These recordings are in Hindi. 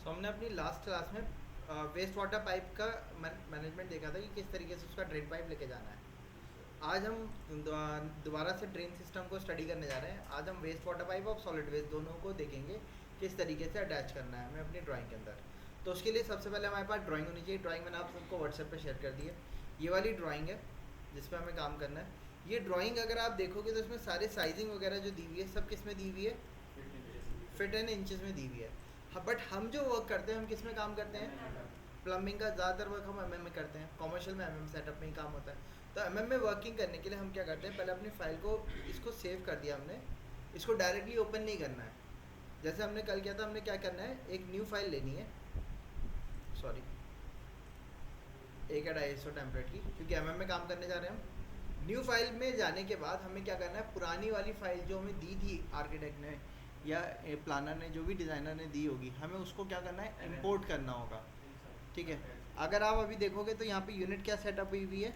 हमने अपनी लास्ट क्लास में वेस्ट वाटर पाइप का मैनेजमेंट देखा था कि किस तरीके से उसका ड्रेन पाइप लेके जाना है। आज हम दोबारा से ड्रेन सिस्टम को स्टडी करने जा रहे हैं। आज हम वेस्ट वाटर पाइप और सॉलिड वेस्ट दोनों को देखेंगे किस तरीके से अटैच करना है हमें अपनी ड्राइंग के अंदर। तो उसके लिए सबसे पहले हमारे पास ड्राइंग होनी चाहिए। ड्राइंग मैंने आप सबको व्हाट्सएप पे शेयर कर दी है। ये वाली ड्राइंग है जिस पर हमें काम करना है। ये ड्राइंग अगर आप देखोगे तो इसमें सारे साइजिंग वगैरह जो दी हुई है सब किस में दी हुई है, फिट एंड इंचेस में दी हुई है। हाँ, बट हम जो वर्क करते हैं हम किस में काम करते हैं, प्लम्बिंग का ज़्यादातर वर्क हम एमएम में करते हैं। कॉमर्शियल में एमएम सेटअप में ही काम होता है। तो एमएम में वर्किंग करने के लिए हम क्या करते हैं, पहले अपनी फाइल को इसको सेव कर दिया हमने। इसको डायरेक्टली ओपन नहीं करना है। जैसे हमने कल किया था, हमने क्या करना है, एक न्यू फाइल लेनी है, सॉरी एक है ISO टेम्पलेट की, क्योंकि एमएम में काम करने जा रहे हैं हम। न्यू फाइल में जाने के बाद हमें क्या करना है, पुरानी वाली फाइल जो हमें दी थी आर्किटेक्ट ने या प्लानर ने, जो भी डिज़ाइनर ने दी होगी, हमें उसको क्या करना है, इंपोर्ट करना होगा। ठीक है, अगर आप अभी देखोगे तो यहाँ पे यूनिट क्या सेटअप हुई हुई है,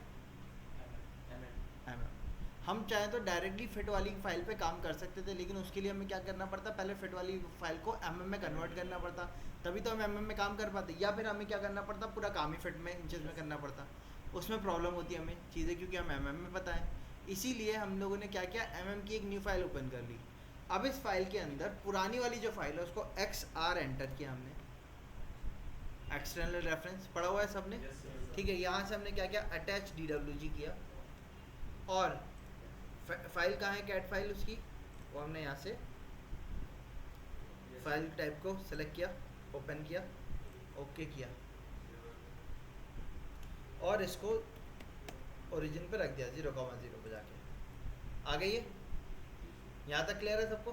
हम चाहें तो डायरेक्टली फिट वाली फाइल पे काम कर सकते थे, लेकिन उसके लिए हमें क्या करना पड़ता, पहले फिट वाली फाइल को एमएम में कन्वर्ट करना पड़ता, तभी तो हम एमएम में काम कर पाते। या फिर हमें क्या करना पड़ता, पूरा काम ही फिट में इंचेस में करना पड़ता। उसमें प्रॉब्लम होती है हमें चीज़ें, क्योंकि हम एमएम में पता है। इसीलिए हम लोगों ने क्या किया, एमएम की एक न्यू फाइल ओपन कर ली। अब इस फाइल के अंदर पुरानी वाली जो फाइल है उसको XR एंटर किया हमने, एक्सटर्नल रेफरेंस पढ़ा हुआ है सबने। ठीक है, यहाँ से हमने क्या किया, अटैच DWG किया। और फाइल कहाँ है, कैट फाइल उसकी, वो हमने यहाँ से फाइल टाइप को सेलेक्ट किया, ओपन किया, ओके किया, और इसको ओरिजिन पे रख दिया 0,0 पे जाके। आ गई है, यहाँ तक क्लियर है सबको?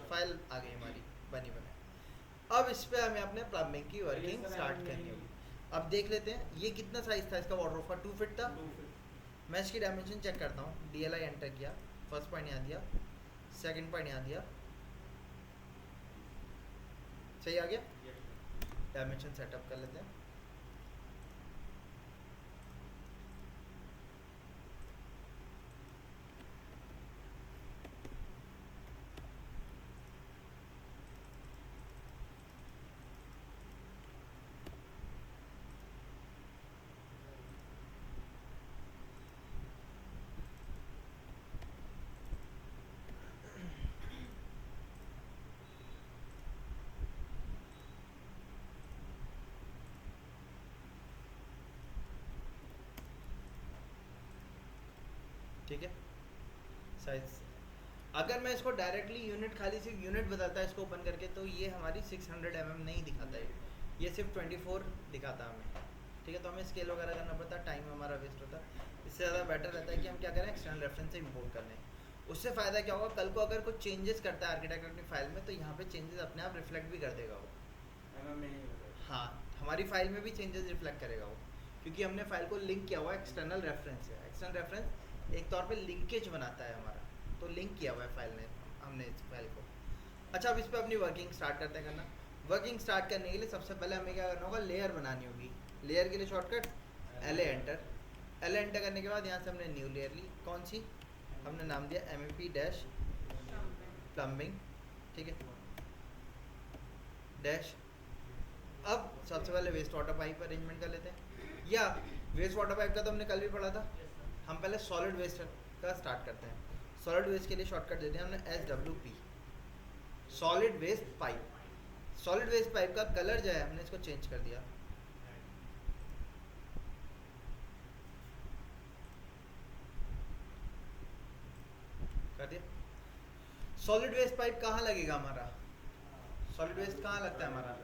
फाइल आ गई हमारी बनी बनाई। अब इस पे हमें अपने प्लम्बिंग की वर्किंग स्टार्ट करनी होगी। अब देख लेते हैं ये कितना साइज था इसका, वार्डरोब का 2 फीट था। मैं इसकी डायमेंशन चेक करता हूँ। DLI एंटर किया, फर्स्ट पॉइंट यहाँ दिया, सेकंड पॉइंट यहाँ दिया, सही आ गया। डायमेंशन सेटअप कर लेते हैं। ठीक है, साइज अगर मैं इसको डायरेक्टली यूनिट, खाली सिर्फ यूनिट बदलता है इसको ओपन करके, तो ये हमारी 600 mm नहीं दिखाता है, ये सिर्फ 24 दिखाता है हमें। ठीक है, तो हमें स्केल वगैरह करना पड़ता है, टाइम हमारा वेस्ट होता है। इससे ज़्यादा बेटर रहता है कि हम क्या करें, एक्सटर्नल रेफरेंस से इंपोर्ट कर लें। उससे फ़ायदा क्या होगा, कल को अगर कुछ चेंजेस करता है आर्किटेक्ट अपनी फाइल में, तो यहाँ पे चेंजेस अपने आप रिफ्लेक्ट भी कर देगा वो। हाँ, हमारी फाइल में भी चेंजेस रिफ्लेक्ट करेगा वो, क्योंकि हमने फाइल को लिंक किया हुआ है एक्सटर्नल रेफरेंस से। एक्सटर्नल रेफरेंस एक तौर पे लिंकेज बनाता है हमारा, तो लिंक किया हुआ है फाइल ने, हमने इस फाइल को। अच्छा, अब इस पर अपनी वर्किंग स्टार्ट करते हैं करना। वर्किंग स्टार्ट करने के लिए सबसे पहले हमें क्या करना होगा, लेयर बनानी होगी। लेयर के लिए shortcut LA enter. LA enter करने के बाद यहाँ से हमने न्यू लेयर ली, कौन सी, हमने नाम दिया MEP डैश प्लम्बिंग। ठीक है, डैश। अब सबसे पहले वेस्ट वाटर पाइप अरेंजमेंट कर लेते हैं। या वेस्ट वाटर पाइप का तो हमने कल भी पढ़ा था, हम पहले सॉलिड वेस्ट का स्टार्ट करते हैं। सॉलिड वेस्ट के लिए शॉर्टकट देते हैं हमने SWP, solid waste pipe. Solid waste pipe का कलर जो है हमने इसको चेंज कर दिया, कर दिया। सॉलिड वेस्ट पाइप कहाँ लगेगा हमारा, सॉलिड वेस्ट कहाँ लगता है हमारा,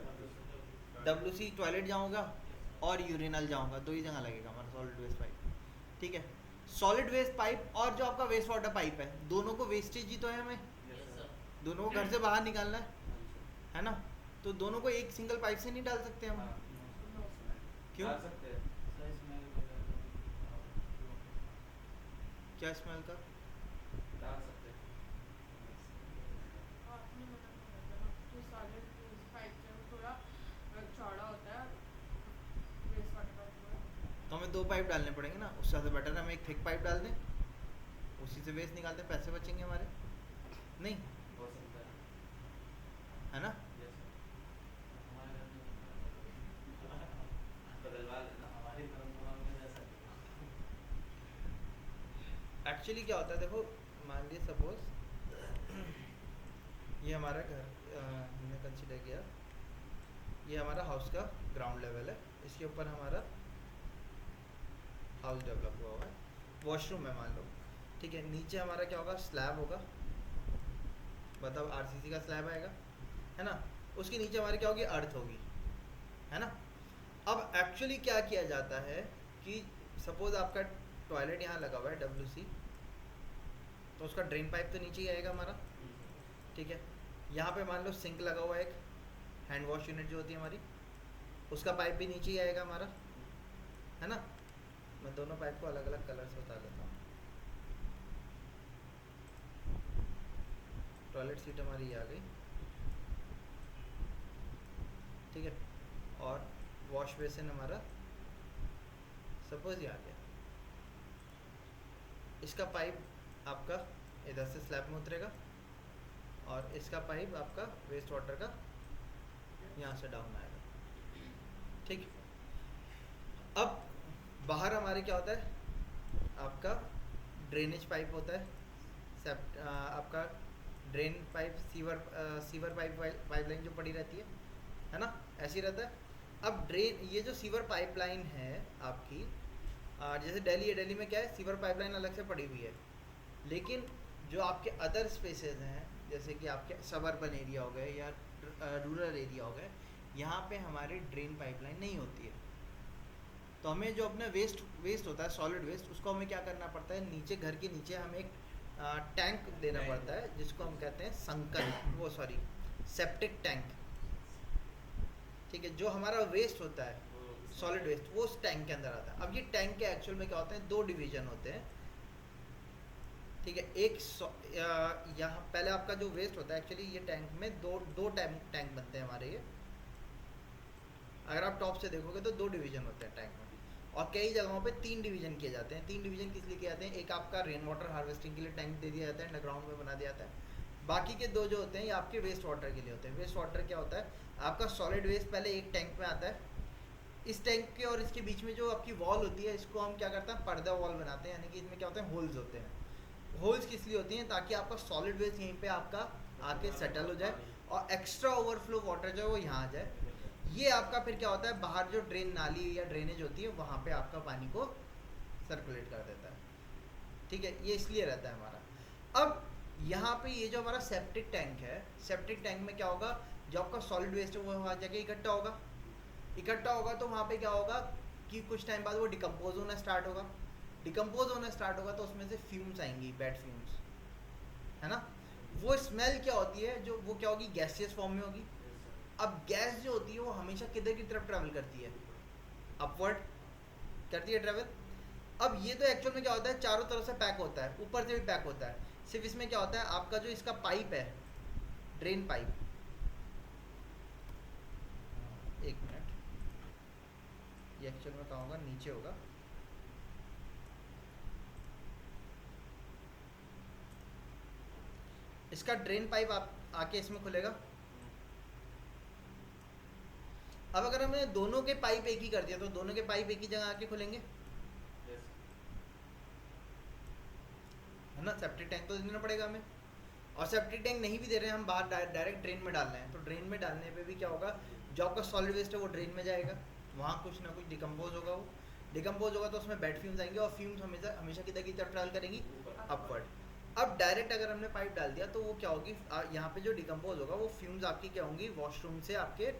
WC टॉयलेट जाऊँगा और यूरिनल जाऊँगा, दो ही जगह लगेगा हमारा सॉलिड वेस्ट पाइप। ठीक है, सॉलिड वेस्ट पाइप और जो आपका वेस्ट वाटर पाइप है, दोनों को वेस्टेज ही तो है हमें, दोनों को घर से बाहर निकालना है ना। तो दोनों को एक सिंगल पाइप से नहीं डाल सकते हम। क्यों, क्या स्मेल का, तो हमें 2 पाइप डालने पड़ेंगे ना, उससे ज़्यादा बेटर है हम एक थिक पाइप डाल दें, उसी से वेस्ट निकालते हैं, पैसे बचेंगे हमारे, नहीं है ना। एक्चुअली क्या होता है, देखो मान लीजिए सपोज ये हमारा घर हमने कंसिडर किया, ये हमारा हाउस का ग्राउंड लेवल है, इसके ऊपर हमारा हाउस डेवलप हुआ हुआ है, वॉशरूम है मान लो, ठीक है। नीचे हमारा क्या होगा, स्लैब होगा, मतलब आरसीसी का स्लैब आएगा, है ना। उसके नीचे हमारी क्या होगी, अर्थ होगी, है ना। अब एक्चुअली क्या किया जाता है कि सपोज आपका टॉयलेट यहाँ लगा हुआ है WC, तो उसका ड्रेन पाइप तो नीचे ही आएगा हमारा, ठीक है। यहाँ पे मान लो सिंक लगा हुआ है, एक हैंड वॉश यूनिट जो होती है हमारी, उसका पाइप भी नीचे ही आएगा हमारा, है ना। मैं दोनों पाइप को अलग अलग कलर से बता देता हूँ। टॉयलेट सीट हमारी ये आ गई, ठीक है। और वॉश बेसिन हमारा सपोज ये आ गया, इसका पाइप आपका इधर से स्लैब में उतरेगा और इसका पाइप आपका वेस्ट वाटर का यहाँ से डाउन आएगा, ठीक। अब बाहर हमारे क्या होता है, आपका ड्रेनेज पाइप होता है, आपका ड्रेन पाइप, सीवर पाइपलाइन जो पड़ी रहती है ना, ऐसी रहता है। अब ड्रेन, ये जो सीवर पाइपलाइन है आपकी, जैसे दिल्ली है, दिल्ली में क्या है, सीवर पाइपलाइन अलग से पड़ी हुई है, लेकिन जो आपके अदर स्पेसेस हैं, जैसे कि आपके सबर्बन एरिया हो गए या रूरल एरिया हो गए, यहाँ पे हमारी ड्रेन पाइपलाइन नहीं होती है। तो हमें जो अपना वेस्ट होता है, सॉलिड वेस्ट, उसको हमें क्या करना पड़ता है, नीचे घर के नीचे हमें एक टैंक देना पड़ता है, जिसको हम कहते हैं सेप्टिक टैंक, ठीक है। जो हमारा वेस्ट होता है, सॉलिड वेस्ट, वो उस टैंक के अंदर आता है। अब ये टैंक के एक्चुअल में क्या होते हैं, दो डिवीजन होते हैं, ठीक है। एक यहाँ पहले आपका जो वेस्ट होता है, एक्चुअली ये टैंक में दो टैंक बनते हैं हमारे ये, अगर आप टॉप से देखोगे तो दो डिवीजन होते हैं टैंक में, और कई जगहों पे 3 डिवीजन किए जाते हैं। 3 डिवीजन किस लिए किए जाते हैं, एक आपका रेन वाटर हार्वेस्टिंग के लिए टैंक दे दिया जाता है, अंडरग्राउंड में बना दिया जाता है। बाकी के 2 जो होते हैं ये आपके वेस्ट वाटर के लिए होते हैं। वेस्ट वाटर क्या होता है, आपका सॉलिड वेस्ट पहले एक टैंक में आता है, इस टैंक के और इसके बीच में जो आपकी वॉल होती है, इसको हम क्या करते हैं, पर्दा वॉल बनाते हैं, यानी कि इसमें क्या होता है, होल्स होते हैं। होल्स किस लिए होती हैं, ताकि आपका सॉलिड वेस्ट यहीं पे आपका आके सेटल हो जाए और एक्स्ट्रा ओवरफ्लो वाटर जो है वो यहाँ आ जाए। ये आपका फिर क्या होता है, बाहर जो ड्रेन नाली या ड्रेनेज होती है, वहाँ पे आपका पानी को सर्कुलेट कर देता है, ठीक है। ये इसलिए रहता है हमारा। अब यहाँ पे ये जो हमारा सेप्टिक टैंक है, सेप्टिक टैंक में क्या होगा, जो आपका सॉलिड वेस्ट है वो वहाँ जाके इकट्ठा होगा, तो वहाँ पे क्या होगा कि कुछ टाइम बाद वो डिकम्पोज होना स्टार्ट होगा। डिकम्पोज होना स्टार्ट होगा तो उसमें से फ्यूम्स आएंगी, बैड फ्यूम्स, है ना। वो स्मेल क्या होती है, जो वो क्या होगी, गैसियस फॉर्म में होगी। अब गैस जो होती है वो हमेशा किधर की तरफ ट्रैवल करती है, अपवर्ड करती है ट्रैवल। अब ये तो एक्चुअल में क्या होता है, चारों तरफ से पैक होता है, ऊपर से भी पैक होता है। सिर्फ इसमें क्या होता है, आपका जो इसका पाइप है, ड्रेन पाइप, एक मिनट, ये एक्चुअल में कहाँ होगा, नीचे होगा, इसका ड्रेन पाइप आप आके इसमें खुलेगा। अब अगर हमने दोनों के पाइप एक ही कर दिया तो दोनों के पाइप एक ही जगह आके खुलेंगे, है ना। सेप्टिक टैंक तो देना पड़ेगा हमें, और सेप्टिक टैंक नहीं भी दे रहे हैं हम, बाहर डायरेक्ट ड्रेन में डाल रहे हैं, तो ड्रेन में डालने पे भी क्या होगा, जो आपका सॉलिड वेस्ट है वो ड्रेन में जाएगा, वहाँ कुछ ना कुछ डिकम्पोज होगा, वो डिकम्पोज होगा तो उसमें बैड फ्यूम्स आएंगे, और फ्यूम्स हमेशा किधर की तरफ ट्रैवल करेंगी, अपवर्ड। अब डायरेक्ट अगर हमने पाइप डाल दिया तो वो क्या होगी, यहाँ पे जो डिकम्पोज होगा वो फ्यूम्स आपकी क्या होंगी, वॉशरूम से आपके,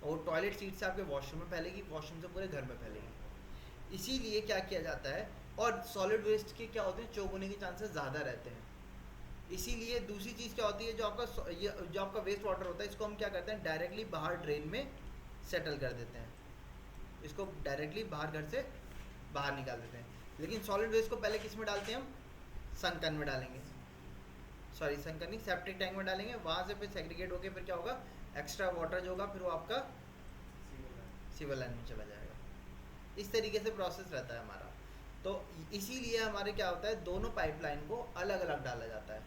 और टॉयलेट सीट से आपके वॉशरूम में फैलेगी, वॉशरूम से पूरे घर में फैलेगी। इसीलिए क्या किया जाता है, और सॉलिड वेस्ट के क्या होते हैं, चोक होने के चांसेस ज़्यादा रहते हैं। इसीलिए दूसरी चीज़ क्या होती है, जो आपका वेस्ट वाटर होता है, इसको हम क्या करते हैं, डायरेक्टली बाहर ड्रेन में सेटल कर देते हैं, इसको डायरेक्टली बाहर घर से बाहर निकाल देते हैं। लेकिन सॉलिड वेस्ट को पहले किस में डालते हैं हम, सनकन में डालेंगे, सॉरी सनकन नहीं, सेप्टिक टैंक में डालेंगे, वहाँ से फिर सेग्रीगेट होकर फिर क्या होगा, एक्स्ट्रा वाटर जो होगा फिर वो आपका सीवर लाइन में चला जाएगा। इस तरीके से प्रोसेस रहता है हमारा। तो इसीलिए हमारे क्या होता है, दोनों पाइपलाइन को अलग अलग डाला जाता है।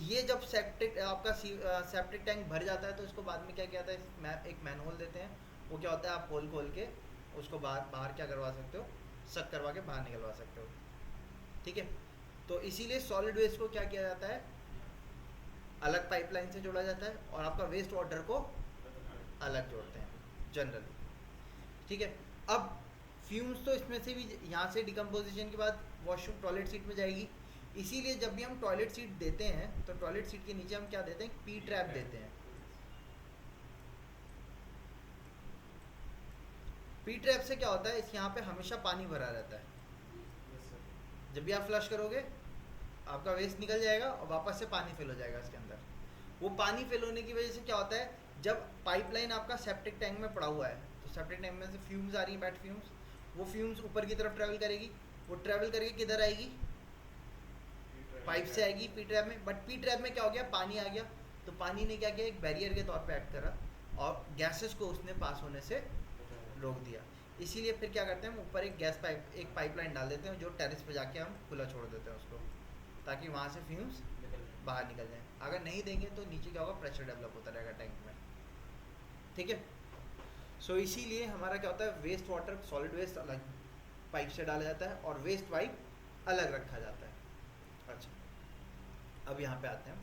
ये जब सेप्टिक टैंक भर जाता है तो इसको बाद में क्या किया जाता है, एक मैनहोल देते हैं, वो क्या होता है, आप होल खोल के उसको बाहर क्या करवा सकते हो, सक करवा के बाहर निकलवा सकते हो, ठीक है। तो इसीलिए सॉलिड वेस्ट को क्या किया जाता है, अलग पाइपलाइन से जोड़ा जाता है, और आपका वेस्ट वाटर को अलग जोड़ते हैं जनरली, ठीक है। अब फ्यूम्स तो इसमें से भी यहाँ से डिकम्पोजिशन के बाद वॉशरूम टॉयलेट सीट में जाएगी, इसीलिए जब भी हम टॉयलेट सीट देते हैं तो टॉयलेट सीट के नीचे हम क्या देते हैं, पी ट्रैप देते हैं। पी ट्रैप से क्या होता है, इस यहाँ पे हमेशा पानी भरा रहता है, जब भी आप फ्लश करोगे आपका वेस्ट निकल जाएगा और वापस से पानी फिल हो जाएगा इसके अंदर। वो पानी फिल होने की वजह से क्या होता है, जब पाइपलाइन आपका सेप्टिक टैंक में पड़ा हुआ है तो सेप्टिक टैंक में से फ्यूम्स आ रही हैं, बैड फ्यूम्स, वो फ्यूम्स ऊपर की तरफ ट्रैवल करेगी, वो ट्रैवल करके किधर आएगी, पाइप से आएगी पी ट्रैप में। बट पी ट्रैप में क्या हो गया, पानी आ गया, तो पानी ने क्या किया, एक बैरियर के तौर पे एक्ट करा और गैसेस को उसने पास होने से रोक दिया। इसीलिए फिर क्या करते हैं, हम ऊपर एक गैस पाइप, एक पाइपलाइन डाल देते हैं जो टेरेस पे जाके हम खुला छोड़ देते हैं उसको, ताकि वहाँ से फ्यूम्स बाहर निकल जाएं। अगर नहीं देंगे तो नीचे क्या होगा, प्रेशर डेवलप होता रहेगा टैंक में, ठीक है। सो इसीलिए हमारा क्या होता है, वेस्ट वाटर, सॉलिड वेस्ट अलग पाइप से डाला जाता है और वेस्ट पाइप अलग रखा जाता है। अच्छा, अब यहाँ पे आते हैं।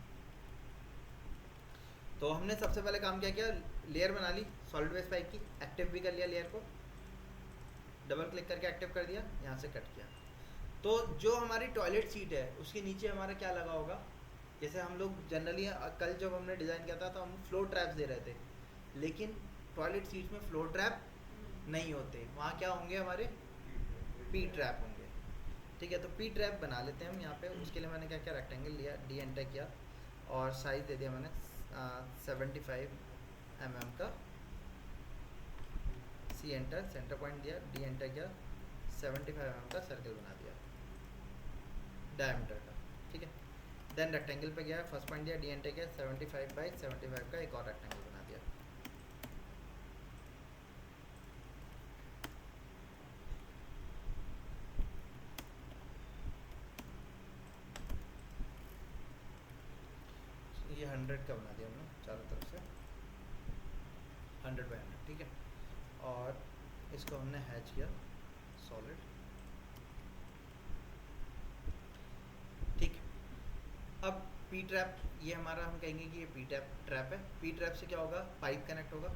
तो हमने सबसे पहले काम क्या किया, लेयर बना ली सॉलिड वेस्ट पाइप की, एक्टिव भी कर लिया लेयर को, डबल क्लिक करके एक्टिव कर दिया, यहाँ से कट किया। तो जो हमारी टॉयलेट सीट है उसके नीचे हमारा क्या लगा होगा, जैसे हम लोग जनरली कल जब हमने डिज़ाइन किया था तो हम फ्लो ट्रैप्स दे रहे थे, लेकिन टॉयलेट सीट्स में फ्लो ट्रैप नहीं होते, वहाँ क्या होंगे, हमारे पी ट्रैप होंगे, ठीक है। तो पी ट्रैप बना लेते हैं हम यहाँ पे। उसके लिए मैंने क्या किया, रेक्टेंगल लिया, डी एंटर किया और साइज़ दे दिया मैंने 75 mm का, सी एंटर, सेंटर पॉइंट दिया, डी एंटर किया, 75 mm का सर्कल बना दिया डायमीटर का, ठीक है। देन रेक्टेंगल पे गया, फर्स्ट पॉइंट दिया, डी एंटर किया, 75 बाई 75 का एक और रेक्टेंगल बना दिया। ये 100 का बना दिया हमने चारों तरफ से, 100 बाई 100, ठीक है। और इसको हमने हैच किया सॉलिड, ठीक। अब पी ट्रैप, ये हमारा हम कहेंगे कि ये पी ट्रैप है। पी ट्रैप से क्या होगा, पाइप कनेक्ट होगा,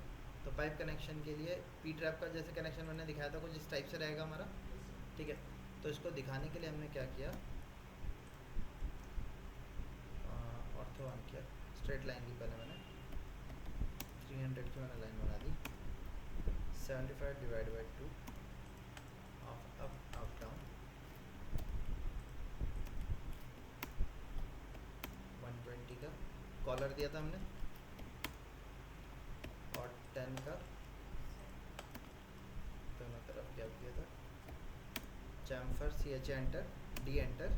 तो पाइप कनेक्शन के लिए पी ट्रैप का जैसे कनेक्शन मैंने दिखाया था कुछ इस टाइप से रहेगा हमारा, ठीक है। तो इसको दिखाने के लिए हमने क्या किया, ऑर्थो ऑन किया, स्ट्रेट लाइन की पहले मैंने 300 की मैंने लाइन बना दी, 75 divide by 2, half up half down, 120 का कॉलर दिया था हमने और 10 का दोनों तरफ गैप दिया था, chamfer C H enter, D enter,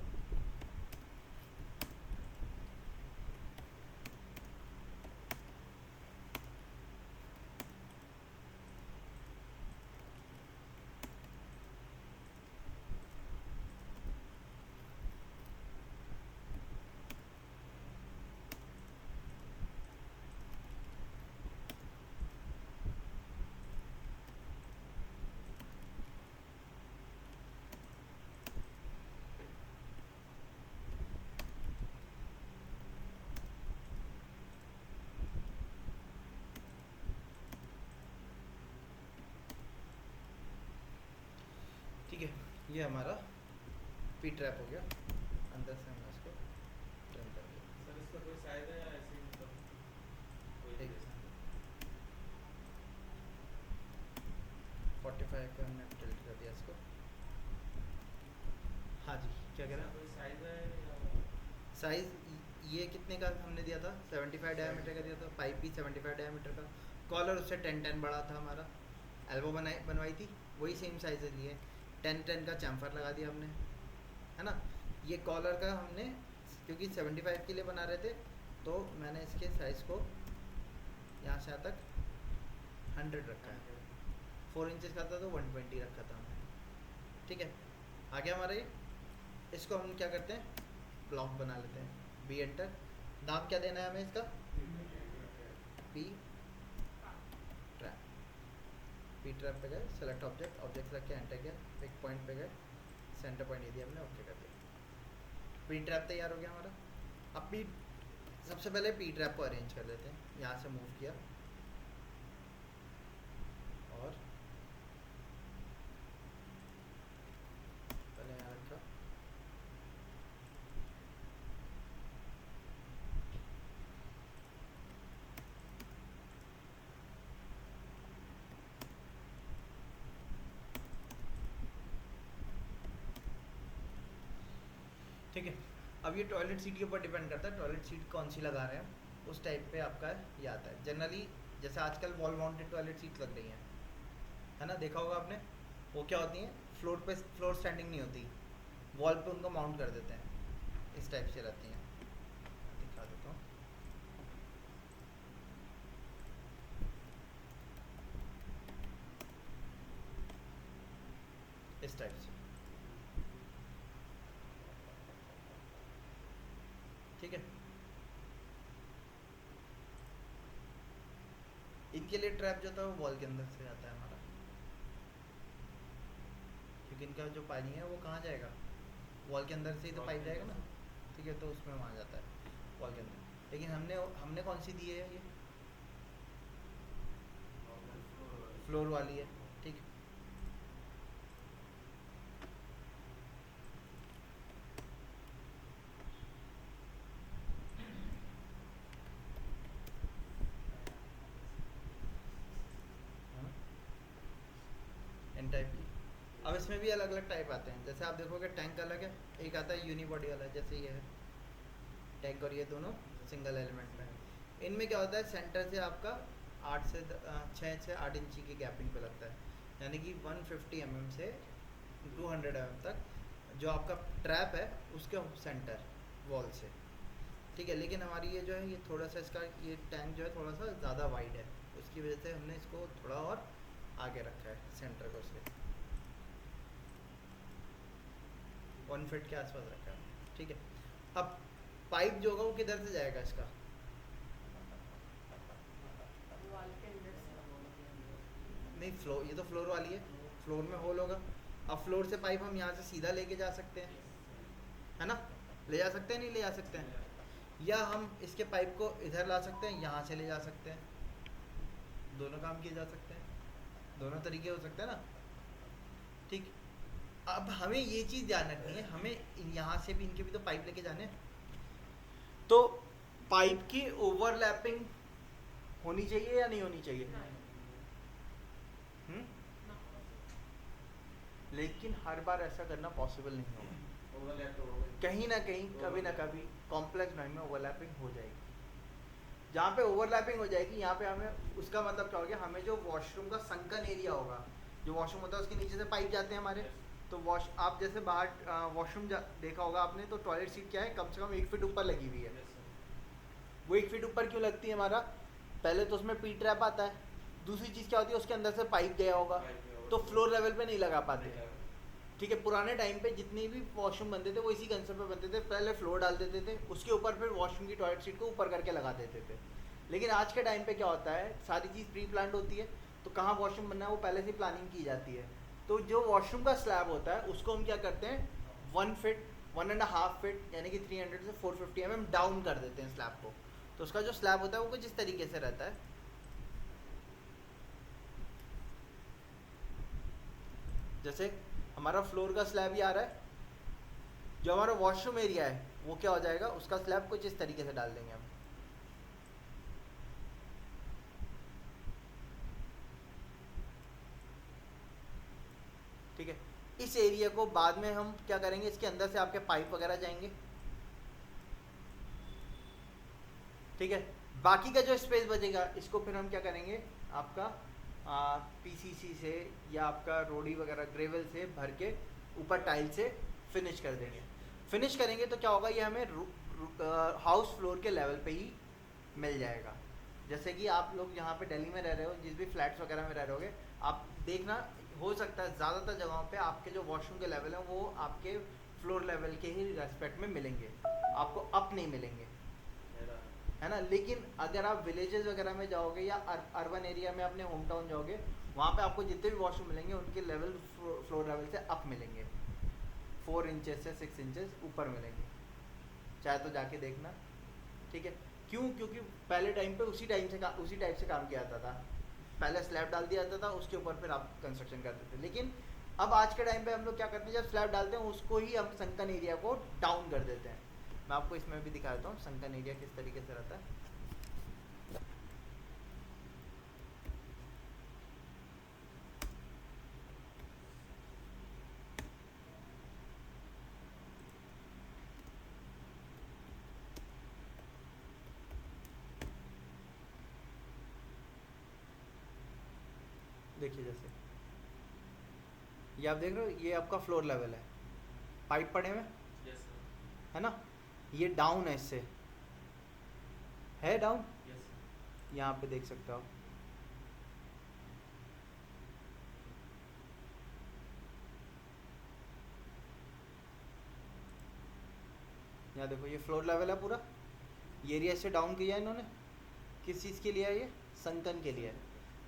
ठीक है। ये हमारा पी ट्रैप हो गया, अंदर से हमने इसको टर्न कर दिया। सर इसका कोई साइज है या ऐसे ही मतलब कोई एक जैसा? 45 पे हमने टिल्ट कर दिया इसको। हाँ जी, क्या कह रहे हैं, कोई साइज है या साइज़ ये कितने का हमने दिया था, 75 डायमीटर का दिया था, पाइप भी 75 डायमीटर का, कॉलर उससे 10 बड़ा था हमारा, एल्बो बनवाई थी, वही सेम साइज़ लिए, 10 का चैम्फर लगा दिया हमने, है ना। ये कॉलर का हमने क्योंकि 75 के लिए बना रहे थे तो मैंने इसके साइज़ को यहाँ से यहाँ तक 100 रखा है, 4 इंचज़ का था तो 120 रखा था हमने, ठीक है। आगे हमारा ये, इसको हम क्या करते हैं, ब्लॉक बना लेते हैं, बी एंटर, नाम क्या देना है हमें इसका, पी ट्रैप, पी ट्रैप पे गए, सेलेक्ट ऑब्जेक्ट, ऑब्जेक्ट रख के एंटर किया, एक पॉइंट पे गए, सेंटर पॉइंट ये दिया हमने, ओके कर दिया। पी ट्रैप तैयार हो गया हमारा। अब पी सबसे पहले पी ट्रैप को अरेंज कर देते हैं। यहाँ से मूव किया और पहले यहाँ रखा। ठीक है, अब ये टॉयलेट सीट के ऊपर डिपेंड करता है, टॉयलेट सीट कौन सी लगा रहे हैं उस टाइप पे आपका ये आता है। जनरली जैसे आजकल वॉल माउंटेड टॉयलेट सीट लग रही हैं, है ना, देखा होगा आपने। वो क्या होती हैं, फ्लोर पे फ्लोर स्टैंडिंग नहीं होती, वॉल पे उनको माउंट कर देते हैं, इस टाइप से रहती हैं। दिखा देता हूँ। इस टाइप से, ठीक है। इनके लिए ट्रैप जो होता है वो वॉल के अंदर से आता है हमारा, क्योंकि इनका जो पानी है वो कहाँ जाएगा, वॉल के अंदर से ही तो पाइप जाएगा ना, ठीक है। तो उसमें वहाँ जाता है वॉल के अंदर। लेकिन हमने हमने कौन सी दी है, ये फ्लोर वाली है, ठीक है। इन टाइप की। अब इसमें भी अलग अलग टाइप आते हैं, जैसे आप देखोगे टैंक अलग है, एक आता है यूनिबॉडी वाला, जैसे ये है टैंक, और ये दोनों सिंगल एलिमेंट में है। इनमें क्या होता है, सेंटर से आपका 6 से 8 इंची की गैपिंग पे लगता है, यानी कि 150 mm से 200 mm तक जो आपका ट्रैप है उसके सेंटर वॉल से, ठीक है। लेकिन हमारी ये जो है ये थोड़ा सा इसका ये टैंक जो है थोड़ा सा ज़्यादा वाइड है, उसकी वजह से हमने इसको थोड़ा और आगे रखा है सेंटर को, उसके 1 फीट के आसपास रखा है, ठीक है। अब पाइप जो होगा वो किधर से जाएगा इसका, वॉल के अंदर से। नहीं फ्लोर, ये तो फ्लोर वाली है, फ्लोर में होल होगा। अब फ्लोर से पाइप हम यहाँ से सीधा लेके जा सकते हैं, है ना, ले जा सकते हैं, नहीं ले जा सकते हैं, या हम इसके पाइप को इधर ला सकते हैं, यहाँ से ले जा सकते हैं, दोनों काम किए जा सकते हैं, दोनों तरीके हो सकते हैं ना, ठीक। अब हमें ये चीज़ ध्यान रखनी है, हमें यहाँ से भी इनके भी तो पाइप लेके जाने हैं, तो पाइप की ओवरलैपिंग होनी चाहिए या नहीं होनी चाहिए, हम्म? लेकिन हर बार ऐसा करना पॉसिबल नहीं होगा, ओवरलैप तो होगा ही। कहीं ना कहीं कभी ना कभी कॉम्प्लेक्स ड्राइंग में ओवरलैपिंग हो जाएगी। जहाँ पे ओवरलैपिंग हो जाएगी यहाँ पे हमें, उसका मतलब क्या हो गया, हमें जो वॉशरूम का संकन एरिया होगा, जो वॉशरूम होता है उसके नीचे से पाइप जाते हैं हमारे, तो आप जैसे बाहर वॉशरूम देखा होगा आपने, तो टॉयलेट सीट क्या है, कम से कम 1 फीट ऊपर लगी हुई है। Yes, sir. वो 1 फीट ऊपर क्यों लगती है हमारा, पहले तो उसमें पी ट्रैप आता है, दूसरी चीज़ क्या होती है, उसके अंदर से पाइप गया होगा, तो फ्लोर लेवल पे नहीं लगा पाते, ठीक है। पुराने टाइम पे जितने भी वॉशरूम बनते थे वो इसी कंसेप्ट पे बनते थे, पहले फ्लोर डाल देते थे, उसके ऊपर फिर वॉशरूम की टॉयलेट सीट को ऊपर करके लगा देते थे। लेकिन आज के टाइम पे क्या होता है, सारी चीज़ प्री प्लान्ड होती है, तो कहाँ वॉशरूम बनना है वो पहले से प्लानिंग की जाती है। तो जो वॉशरूम का स्लैब होता है उसको हम क्या करते हैं, 1 फीट 1.5 फीट यानी कि 300 से 450 mm डाउन कर देते हैं स्लैब को। तो उसका जो स्लैब होता है वो कुछ इस तरीके से रहता है, जैसे हमारा फ्लोर का स्लैब ही आ रहा है, जो हमारा वॉशरूम एरिया है वो क्या हो जाएगा, उसका स्लैब कुछ इस तरीके से डाल देंगे हम, ठीक है। इस एरिया को बाद में हम क्या करेंगे, इसके अंदर से आपके पाइप वगैरह जाएंगे, ठीक है। बाकी का जो स्पेस बचेगा इसको फिर हम क्या करेंगे, आपका पीसीसी से या आपका रोडी वगैरह ग्रेवल से भर के ऊपर टाइल से फिनिश कर देंगे। फिनिश करेंगे तो क्या होगा, ये हमें हाउस फ्लोर के लेवल पे ही मिल जाएगा। जैसे कि आप लोग यहाँ पे दिल्ली में रह रहे हो, जिस भी फ्लैट्स वगैरह में रह रहे होगे, आप देखना हो सकता है ज़्यादातर जगहों पे आपके जो वॉशरूम के लेवल हैं वो आपके फ्लोर लेवल के ही रेस्पेक्ट में मिलेंगे, आपको अप नहीं मिलेंगे, है ना। लेकिन अगर आप विलेजेस वगैरह में जाओगे या अर्बन एरिया में अपने होम टाउन जाओगे, वहाँ पे आपको जितने भी वॉशरूम मिलेंगे उनके लेवल फ्लोर लेवल से अप मिलेंगे, 4 इंचेस से 6 इंचेस ऊपर मिलेंगे, चाहे तो जाके देखना, ठीक है। क्यों? क्योंकि पहले टाइम पे उसी टाइप से काम किया जाता था। पहले स्लैब डाल दिया जाता था, उसके ऊपर फिर आप कंस्ट्रक्शन करते थे। लेकिन अब आज के टाइम पे हम लोग क्या करते हैं, जब स्लैब डालते हैं उसको ही हम संकन एरिया को डाउन कर देते हैं। मैं आपको इसमें भी दिखा देता हूँ संकन एरिया किस तरीके से रहता है। देखिए जैसे ये आप देख रहे हो, ये आपका फ्लोर लेवल है, पाइप पड़े हुए यस सर। है ना, ये डाउन है, इससे है डाउन, यस सर। यहाँ पे देख सकते हो आप। यहाँ देखो ये फ्लोर लेवल है पूरा, ये एरिया से डाउन किया है इन्होंने। किस चीज़ के लिए है ये? संकन के लिए है,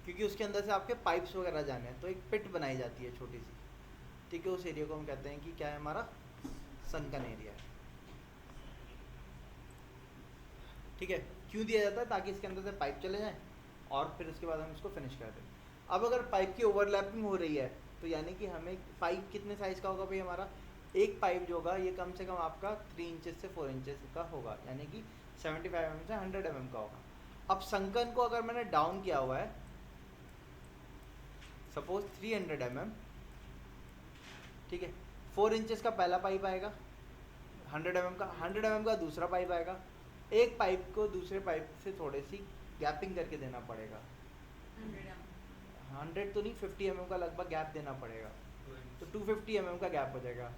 क्योंकि उसके अंदर से आपके पाइप्स वगैरह जाने हैं, तो एक पिट बनाई जाती है छोटी सी, ठीक है। उस एरिया को हम कहते हैं कि क्या है, हमारा संकन एरिया है, ठीक है। क्यों दिया जाता है? ताकि इसके अंदर से पाइप चले जाएं और फिर उसके बाद हम इसको फिनिश कर दें। अब अगर पाइप की ओवरलैपिंग हो रही है तो यानी कि हमें पाइप कितने साइज़ का होगा भाई हमारा? एक पाइप जो होगा ये कम से कम आपका 3 इंचेस से 4 इंचेस का होगा, यानी कि 75 mm से 100 mm का होगा। अब संकन को अगर मैंने डाउन किया हुआ है सपोज 300 mm, ठीक है, 4 इंचेस का पहला पाइप आएगा, 100 mm का, 100 mm का दूसरा पाइप आएगा। एक पाइप को दूसरे पाइप से थोड़ी सी गैपिंग करके देना पड़ेगा, 100 तो नहीं, 50 mm का लगभग गैप देना पड़ेगा, तो 250 mm का गैप हो जाएगा।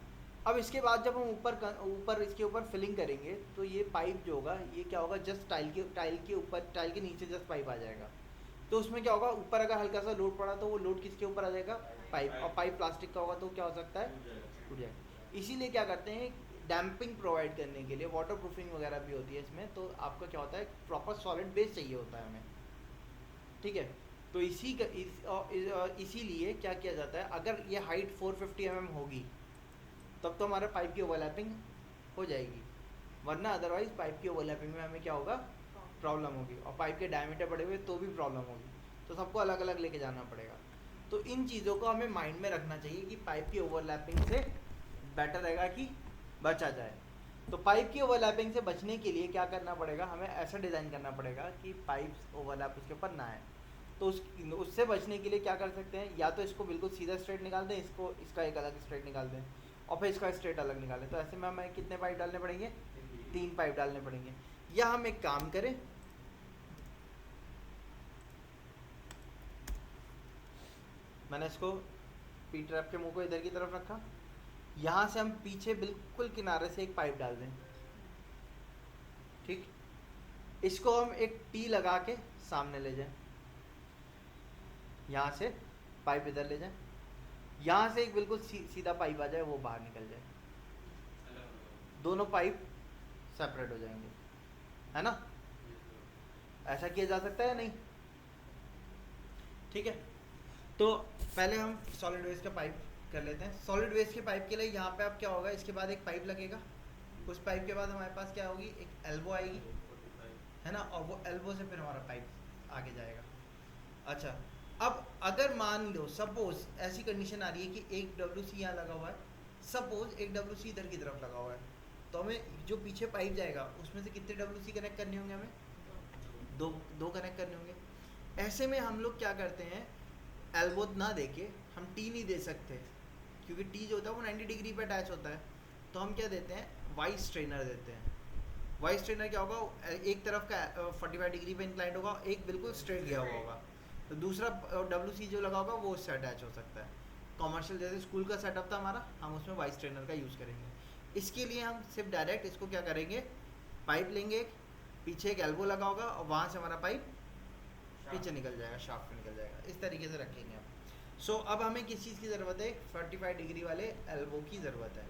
अब इसके बाद जब हम ऊपर इसके ऊपर फिलिंग करेंगे तो ये पाइप जो होगा ये क्या होगा, जस्ट टाइल के नीचे जस्ट पाइप आ जाएगा। तो उसमें क्या होगा, ऊपर अगर हल्का सा लोड पड़ा तो वो लोड किसके ऊपर आ जाएगा? पाइप। और पाइप प्लास्टिक का होगा तो क्या हो सकता है? टूट जाएगा। इसीलिए क्या करते हैं, डैम्पिंग प्रोवाइड करने के लिए वाटर प्रूफिंग वगैरह भी होती है इसमें, तो आपका क्या होता है, प्रॉपर सॉलिड बेस चाहिए होता है हमें, ठीक है। तो इसीलिए क्या किया जाता है, अगर ये हाइट 450 mm होगी तब तो हमारे पाइप की ओवरलैपिंग हो जाएगी, वरना अदरवाइज पाइप की ओवरलैपिंग में हमें क्या होगा, प्रॉब्लम होगी। और पाइप के डायमीटर बढ़े हुए तो भी प्रॉब्लम होगी, तो सबको अलग अलग लेके जाना पड़ेगा। तो इन चीज़ों को हमें माइंड में रखना चाहिए कि पाइप की ओवरलैपिंग से बेटर रहेगा कि बचा जाए। तो पाइप की ओवरलैपिंग से बचने के लिए क्या करना पड़ेगा, हमें ऐसा डिज़ाइन करना पड़ेगा कि पाइप ओवरलैप उसके ऊपर ना आए। तो उससे बचने के लिए क्या कर सकते हैं, या तो इसको बिल्कुल सीधा स्ट्रेट निकाल दें, इसका एक अलग स्ट्रेट निकाल दें, और फिर इसका स्ट्रेट अलग निकालें। तो ऐसे में हमें कितने पाइप डालने पड़ेंगे? 3 पाइप डालने पड़ेंगे। या हम एक काम करें, मैंने इसको पी ट्रैप के मुंह को इधर की तरफ रखा, यहाँ से हम पीछे बिल्कुल किनारे से एक पाइप डाल दें, ठीक। इसको हम एक टी लगा के सामने ले जाएं, यहाँ से पाइप इधर ले जाएं, यहाँ से एक बिल्कुल सीधा पाइप आ जाए, वो बाहर निकल जाए, दोनों पाइप सेपरेट हो जाएंगे, है ना। ऐसा किया जा सकता है या नहीं? ठीक है। तो पहले हम सॉलिड वेस्ट का पाइप कर लेते हैं। सॉलिड वेस्ट के पाइप के लिए यहाँ पे अब क्या होगा, इसके बाद एक पाइप लगेगा, उस पाइप के बाद हमारे पास क्या होगी, एक एल्बो आएगी, है ना, और वो एल्बो से फिर हमारा पाइप आगे जाएगा। अच्छा, अब अगर मान लो सपोज ऐसी कंडीशन आ रही है कि एक WC यहाँ लगा हुआ है, सपोज एक WC इधर की तरफ लगा हुआ है, तो हमें जो पीछे पाइप जाएगा उसमें से कितने WC कनेक्ट करने होंगे, हमें दो कनेक्ट करने होंगे। ऐसे में हम लोग क्या करते हैं, एल्बो ना देके हम टी नहीं दे सकते, क्योंकि टी जो होता है वो 90 डिग्री पे अटैच होता है, तो हम क्या देते हैं, वाइस स्ट्रेनर देते हैं। वाइस स्ट्रेनर क्या होगा, एक तरफ का 45 डिग्री पे इंक्लाइंड होगा, एक बिल्कुल स्ट्रेट गया हुआ होगा, तो दूसरा WC जो लगा होगा वो उससे अटैच हो सकता है। कॉमर्शियल जैसे स्कूल का सेटअप था हमारा, हम उसमें वाइस स्ट्रेनर का यूज़ करेंगे। इसके लिए हम सिर्फ डायरेक्ट इसको क्या करेंगे, पाइप लेंगे, पीछे एक एल्बो लगा होगा और वहाँ से हमारा पाइप पीछे निकल जाएगा, शाफ्ट निकल जाएगा, इस तरीके से रखेंगे हम। सो अब हमें किस चीज़ की ज़रूरत है, 45 डिग्री वाले एल्बो की ज़रूरत है।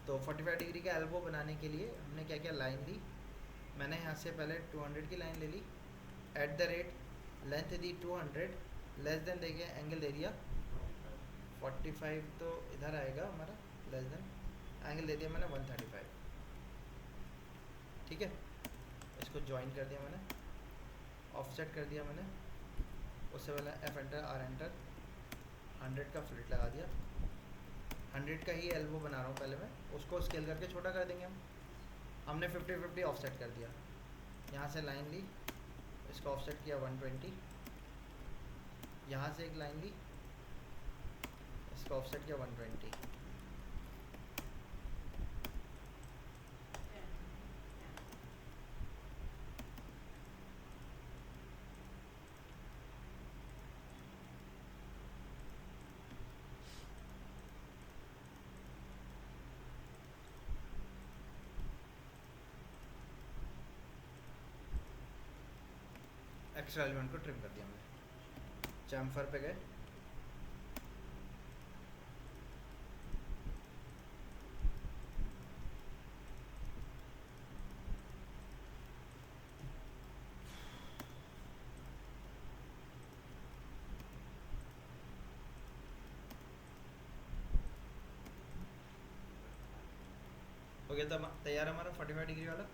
तो 45 डिग्री का एल्बो बनाने के लिए हमने क्या क्या लाइन ली, मैंने यहाँ से पहले 200 की लाइन ले ली, @ लेंथ दी 200, लेस देन देखिए एंगल दे दिया 45, तो इधर आएगा हमारा लेस देन, एंगल दे दिया मैंने 135, ठीक है, इसको ज्वाइन कर दिया मैंने, ऑफसेट कर दिया मैंने, उससे पहले एफ एंटर आर एंटर, 100 का फ्लिट लगा दिया, 100 का ही एल्बो बना रहा हूँ पहले मैं, उसको स्केल करके छोटा कर देंगे हम। हमने 50-50 ऑफसेट कर दिया, यहाँ से लाइन ली, इसको ऑफसेट किया 120, यहाँ से एक लाइन ली, इसको ऑफसेट किया 120, एक्स्ट्रा एलिमेंट को ट्रिम कर दिया हमने। चैम्फर पे गए, हो गया था तैयार हमारा 45 डिग्री वाला।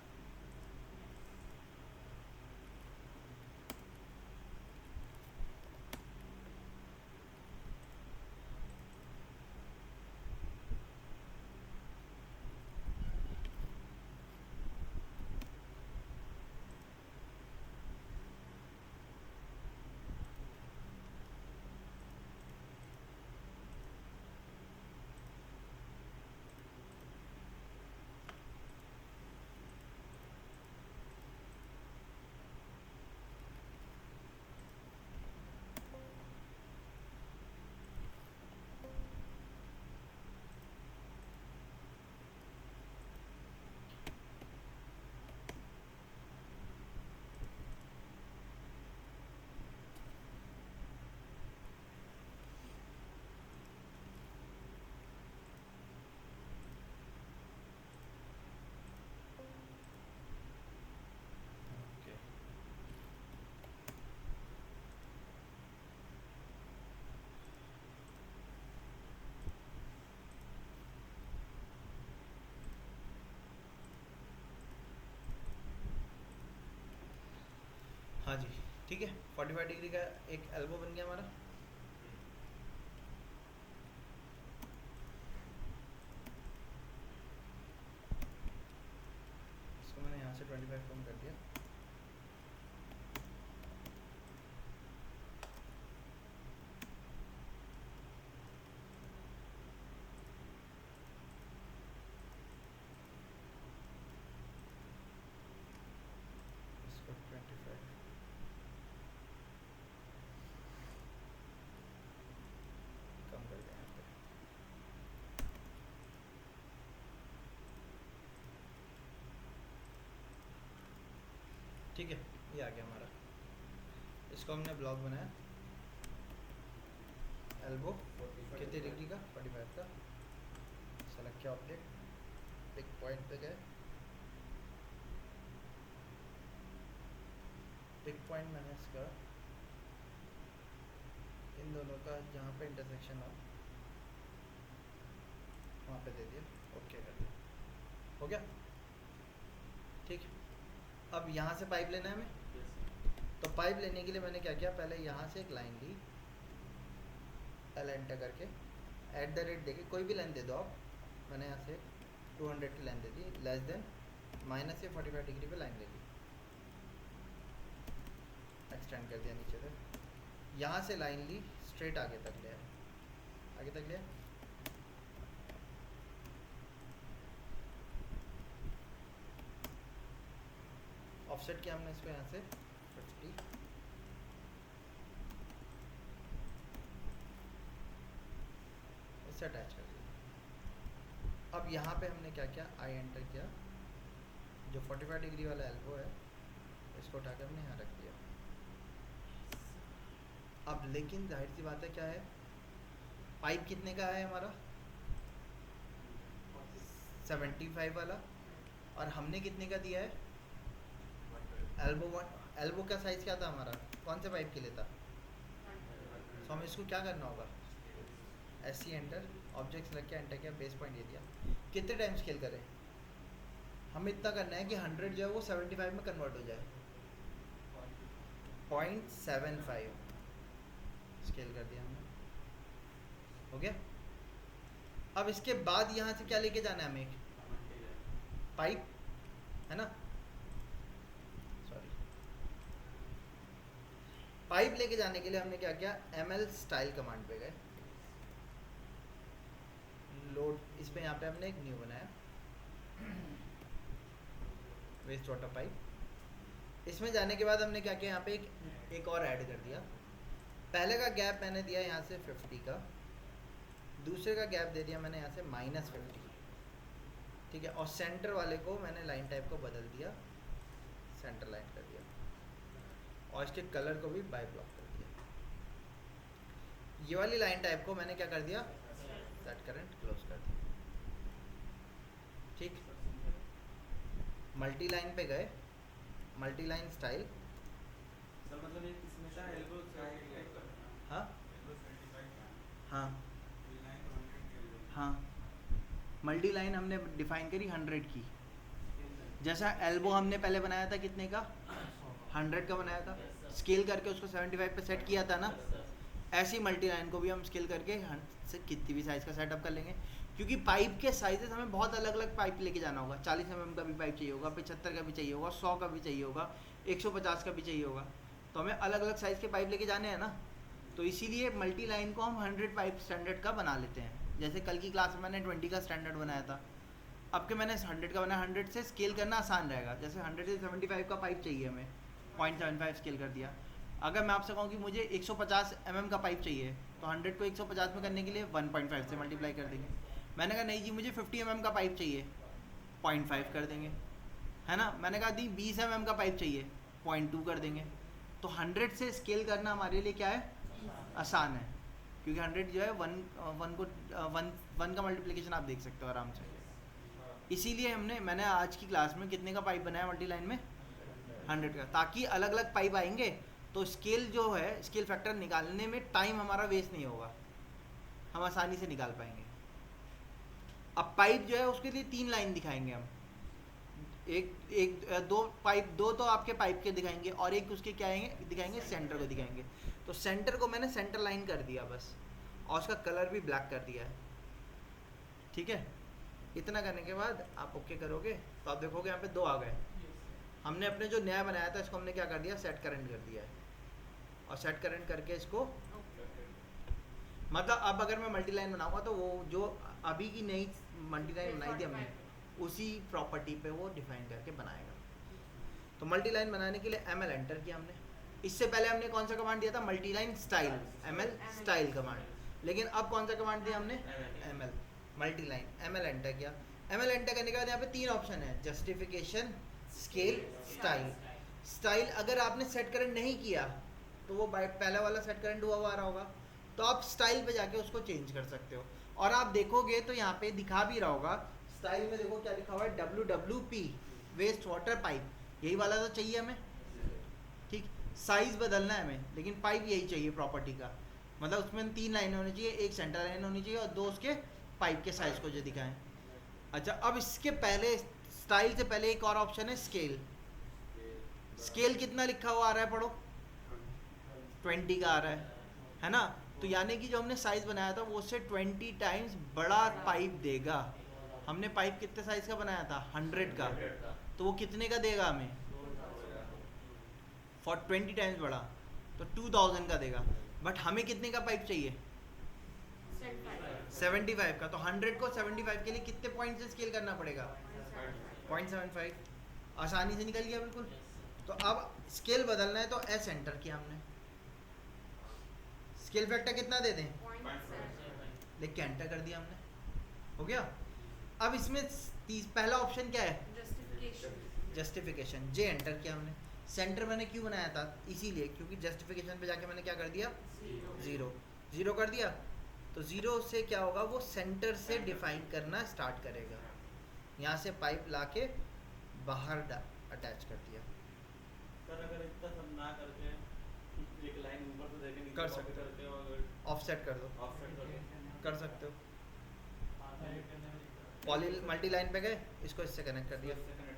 हाँ जी, ठीक है, 45 डिग्री का एक एल्बो बन गया हमारा। इसको मैंने यहाँ से 25 कम कर दिया, इसको 25 कम कर दिया यहाँ पे। ठीक है, ये आ गया हमारा। इसको हमने ब्लॉक बनाया, एल्बो कितने डिग्री का, 45 का, सेलेक्ट किया ऑब्जेक्ट, पिक पॉइंट पे गए, पिक पॉइंट मैंने इसका इन दोनों का जहाँ पे इंटरसेक्शन हो वहाँ पे दे दिया, ओके कर दिया, हो गया। ठीक है, अब यहाँ से पाइप लेना है हमें, तो पाइप लेने के लिए मैंने क्या किया, पहले यहाँ से एक लाइन ली, एल एंटर करके, @ देके कोई भी लाइन दे दो आप, मैंने यहाँ से 200 की लाइन दे दी, लेस देन माइनस से 45 डिग्री पे लाइन ले ली, एक्सटेंड कर दिया नीचे तक, यहाँ से लाइन ली, स्ट्रेट आगे तक ले आए, आगे तक ले आए, ऑफसेट किया हमने इसको यहाँ से 50, इससे अटैच कर दिया। अब यहाँ पे हमने क्या किया, आई एंटर किया, जो 45 डिग्री वाला एल्बो है इसको उठा के हमने यहाँ रख दिया। अब लेकिन जाहिर सी बात है, क्या है, पाइप कितने का है हमारा, 75 वाला, और हमने कितने का दिया है, एल्बो का साइज़ क्या था हमारा, कौन से पाइप के लिए था, तो हमें इसको क्या करना होगा, SC एंटर, ऑब्जेक्ट सेलेक्ट किया, एंटर किया, बेस पॉइंट ये दिया, कितने टाइम स्केल करें, हमें इतना करना है कि 100 जो है वो 75 में कन्वर्ट हो जाए। 0.75 स्केल कर दिया हमने, हो गया। अब इसके बाद यहाँ से क्या लेके जाना है हमें, एक पाइप है ना, सॉरी, पाइप लेके जाने के लिए हमने क्या किया, ml स्टाइल कमांड पे गए, लोड, इस पे यहाँ पे हमने एक न्यू बनाया वेस्ट वाटर पाइप। इसमें जाने के बाद हमने क्या किया, यहाँ पे एक और ऐड कर दिया। पहले का गैप मैंने दिया यहाँ से 50 का, दूसरे का गैप दे दिया मैंने यहाँ से -50, ठीक है। और सेंटर वाले को मैंने लाइन टाइप को बदल दिया, सेंटर लाइन कर दिया, और इसके कलर को भी बाय ब्लॉक कर दिया। ये वाली लाइन टाइप को मैंने क्या कर दिया, सेट करंट क्लोज कर दिया, ठीक। मल्टी लाइन पे गए, मल्टी लाइन स्टाइल, सर मतलब ये किसमें था, एल्बो हाँ हाँ लाइन हाँ, मल्टी लाइन हमने डिफाइन करी 100 की। जैसा एल्बो हमने पहले बनाया था कितने का, 100 का बनाया था, स्केल करके उसको 75 पे सेट किया था ना, ऐसी मल्टी लाइन को भी हम स्केल करके से कितनी भी साइज़ का सेटअप कर लेंगे। क्योंकि पाइप के साइजेस हमें बहुत अलग अलग पाइप लेके जाना होगा, 40 mm का भी पाइप चाहिए होगा, 75 का भी चाहिए होगा, 100 का भी चाहिए होगा, 150 का भी चाहिए होगा, तो हमें अलग अलग साइज़ के पाइप लेके जाने हैं ना। तो इसीलिए मल्टी लाइन को हम 100 पाइप स्टैंडर्ड का बना लेते हैं। जैसे कल की क्लास में मैंने 20 का स्टैंडर्ड बनाया था, अब के मैंने 100 का बनाया, 100 से स्केल करना आसान रहेगा। जैसे 100 से 75 का पाइप चाहिए हमें, 0.75 स्केल कर दिया। अगर मैं आपसे कहूँ कि मुझे 150 mm का पाइप चाहिए, तो 100 को 150 में करने के लिए 1.5 से मल्टीप्लाई कर देंगे। मैंने कहा नहीं जी मुझे 50 mm का पाइप चाहिए, 0.5 कर देंगे, है ना। मैंने कहा दी 20 mm का पाइप चाहिए, 0.2 कर देंगे। तो 100 से स्केल करना हमारे लिए क्या है, आसान है, क्योंकि 100 जो है वन का मल्टीप्लिकेशन आप देख सकते हो आराम से। इसीलिए मैंने आज की क्लास में कितने का पाइप बनाया मल्टी लाइन में, 100 का, ताकि अलग अलग पाइप आएंगे तो स्केल जो है, स्केल फैक्टर निकालने में टाइम हमारा वेस्ट नहीं होगा, हम आसानी से निकाल पाएंगे। अब पाइप जो है उसके लिए 3 लाइन दिखाएंगे हम, दो तो आपके पाइप के दिखाएंगे और एक उसके क्या आएंगे दिखाएंगे, सेंटर को दिखाएंगे। तो सेंटर को मैंने सेंटर लाइन कर दिया बस, और उसका कलर भी ब्लैक कर दिया है, ठीक है। इतना करने के बाद आप ओके करोगे तो आप देखोगे यहाँ पे 2 आ गए। हमने अपने जो नया बनाया था इसको हमने क्या कर दिया, सेट करंट कर दिया है, और सेट करंट करके इसको, मतलब अब अगर मैं मल्टी लाइन बनाऊंगा तो वो जो अभी की नई मल्टी लाइन बनाई थी हमने, उसी प्रॉपर्टी पे वो डिफाइन करके बनाएगा। तो मल्टी लाइन बनाने के लिए ml एंटर किया हमने। इससे पहले हमने कौन सा कमांड दिया था, multi line style, ml style command. लेकिन अब कौन सा कमांड दिया हमने, ml multi line, ml enter किया। ml एंटर करने के बाद यहाँ पे 3 ऑप्शन है, जस्टिफिकेशन, स्केल, स्टाइल। स्टाइल अगर आपने सेट करंट नहीं किया तो वो पहला वाला सेट करंट हुआ आ रहा होगा, तो आप स्टाइल पे जाके उसको चेंज कर सकते हो। और आप देखोगे तो यहाँ पे दिखा भी रहा होगा, स्टाइल में देखो क्या लिखा हुआ है, WWP वेस्ट वाटर पाइप, यही वाला तो चाहिए हमें, ठीक। साइज बदलना है हमें, लेकिन पाइप यही चाहिए प्रॉपर्टी का। मतलब उसमें 3 लाइनें होनी चाहिए, एक सेंटर लाइन होनी चाहिए और 2 उसके पाइप के साइज को जो दिखाएं। अच्छा, अब इसके पहले स्टाइल से पहले एक और ऑप्शन है स्केल। स्केल कितना लिखा हुआ आ रहा है, पढ़ो, 20 का आ रहा है ना। तो यानी कि जो हमने साइज बनाया था वो उससे 20 टाइम्स बड़ा पाइप देगा। हमने पाइप कितने साइज का बनाया था, 100 का, तो वो कितने का देगा हमें, फॉर 20 टाइम्स बड़ा, तो 2000 का देगा। बट हमें कितने का पाइप चाहिए, 75 का। तो 100 को 75 के लिए कितने पॉइंट से स्केल करना पड़ेगा, 0.75। आसानी से निकल गया बिल्कुल। तो अब स्केल बदलना है तो एस एंटर किया हमने। स्केल फैक्टर कितना दे दें, लिख के एंटर कर दिया हमने, हो गया। अब इसमें पहला ऑप्शन क्या है, जस्टिफिकेशन, जे एंटर किया हमने। सेंटर मैंने क्यों बनाया था, इसीलिए क्योंकि जस्टिफिकेशन पे जाके मैंने क्या कर दिया, 0 कर दिया। तो 0 से क्या होगा, वो सेंटर से डिफाइन करना स्टार्ट करेगा। यहाँ से पाइप लाके बाहर अटैच कर दिया। सर अगर इतना सब ना करके एक लाइन ऊपर से देके नीचे कर सकते करके हो, और ऑफसेट कर दो, ऑफसेट करके कर सकते हो। पॉली मल्टी लाइन पे गए, इसको इससे कनेक्ट कर दिया, इससे connect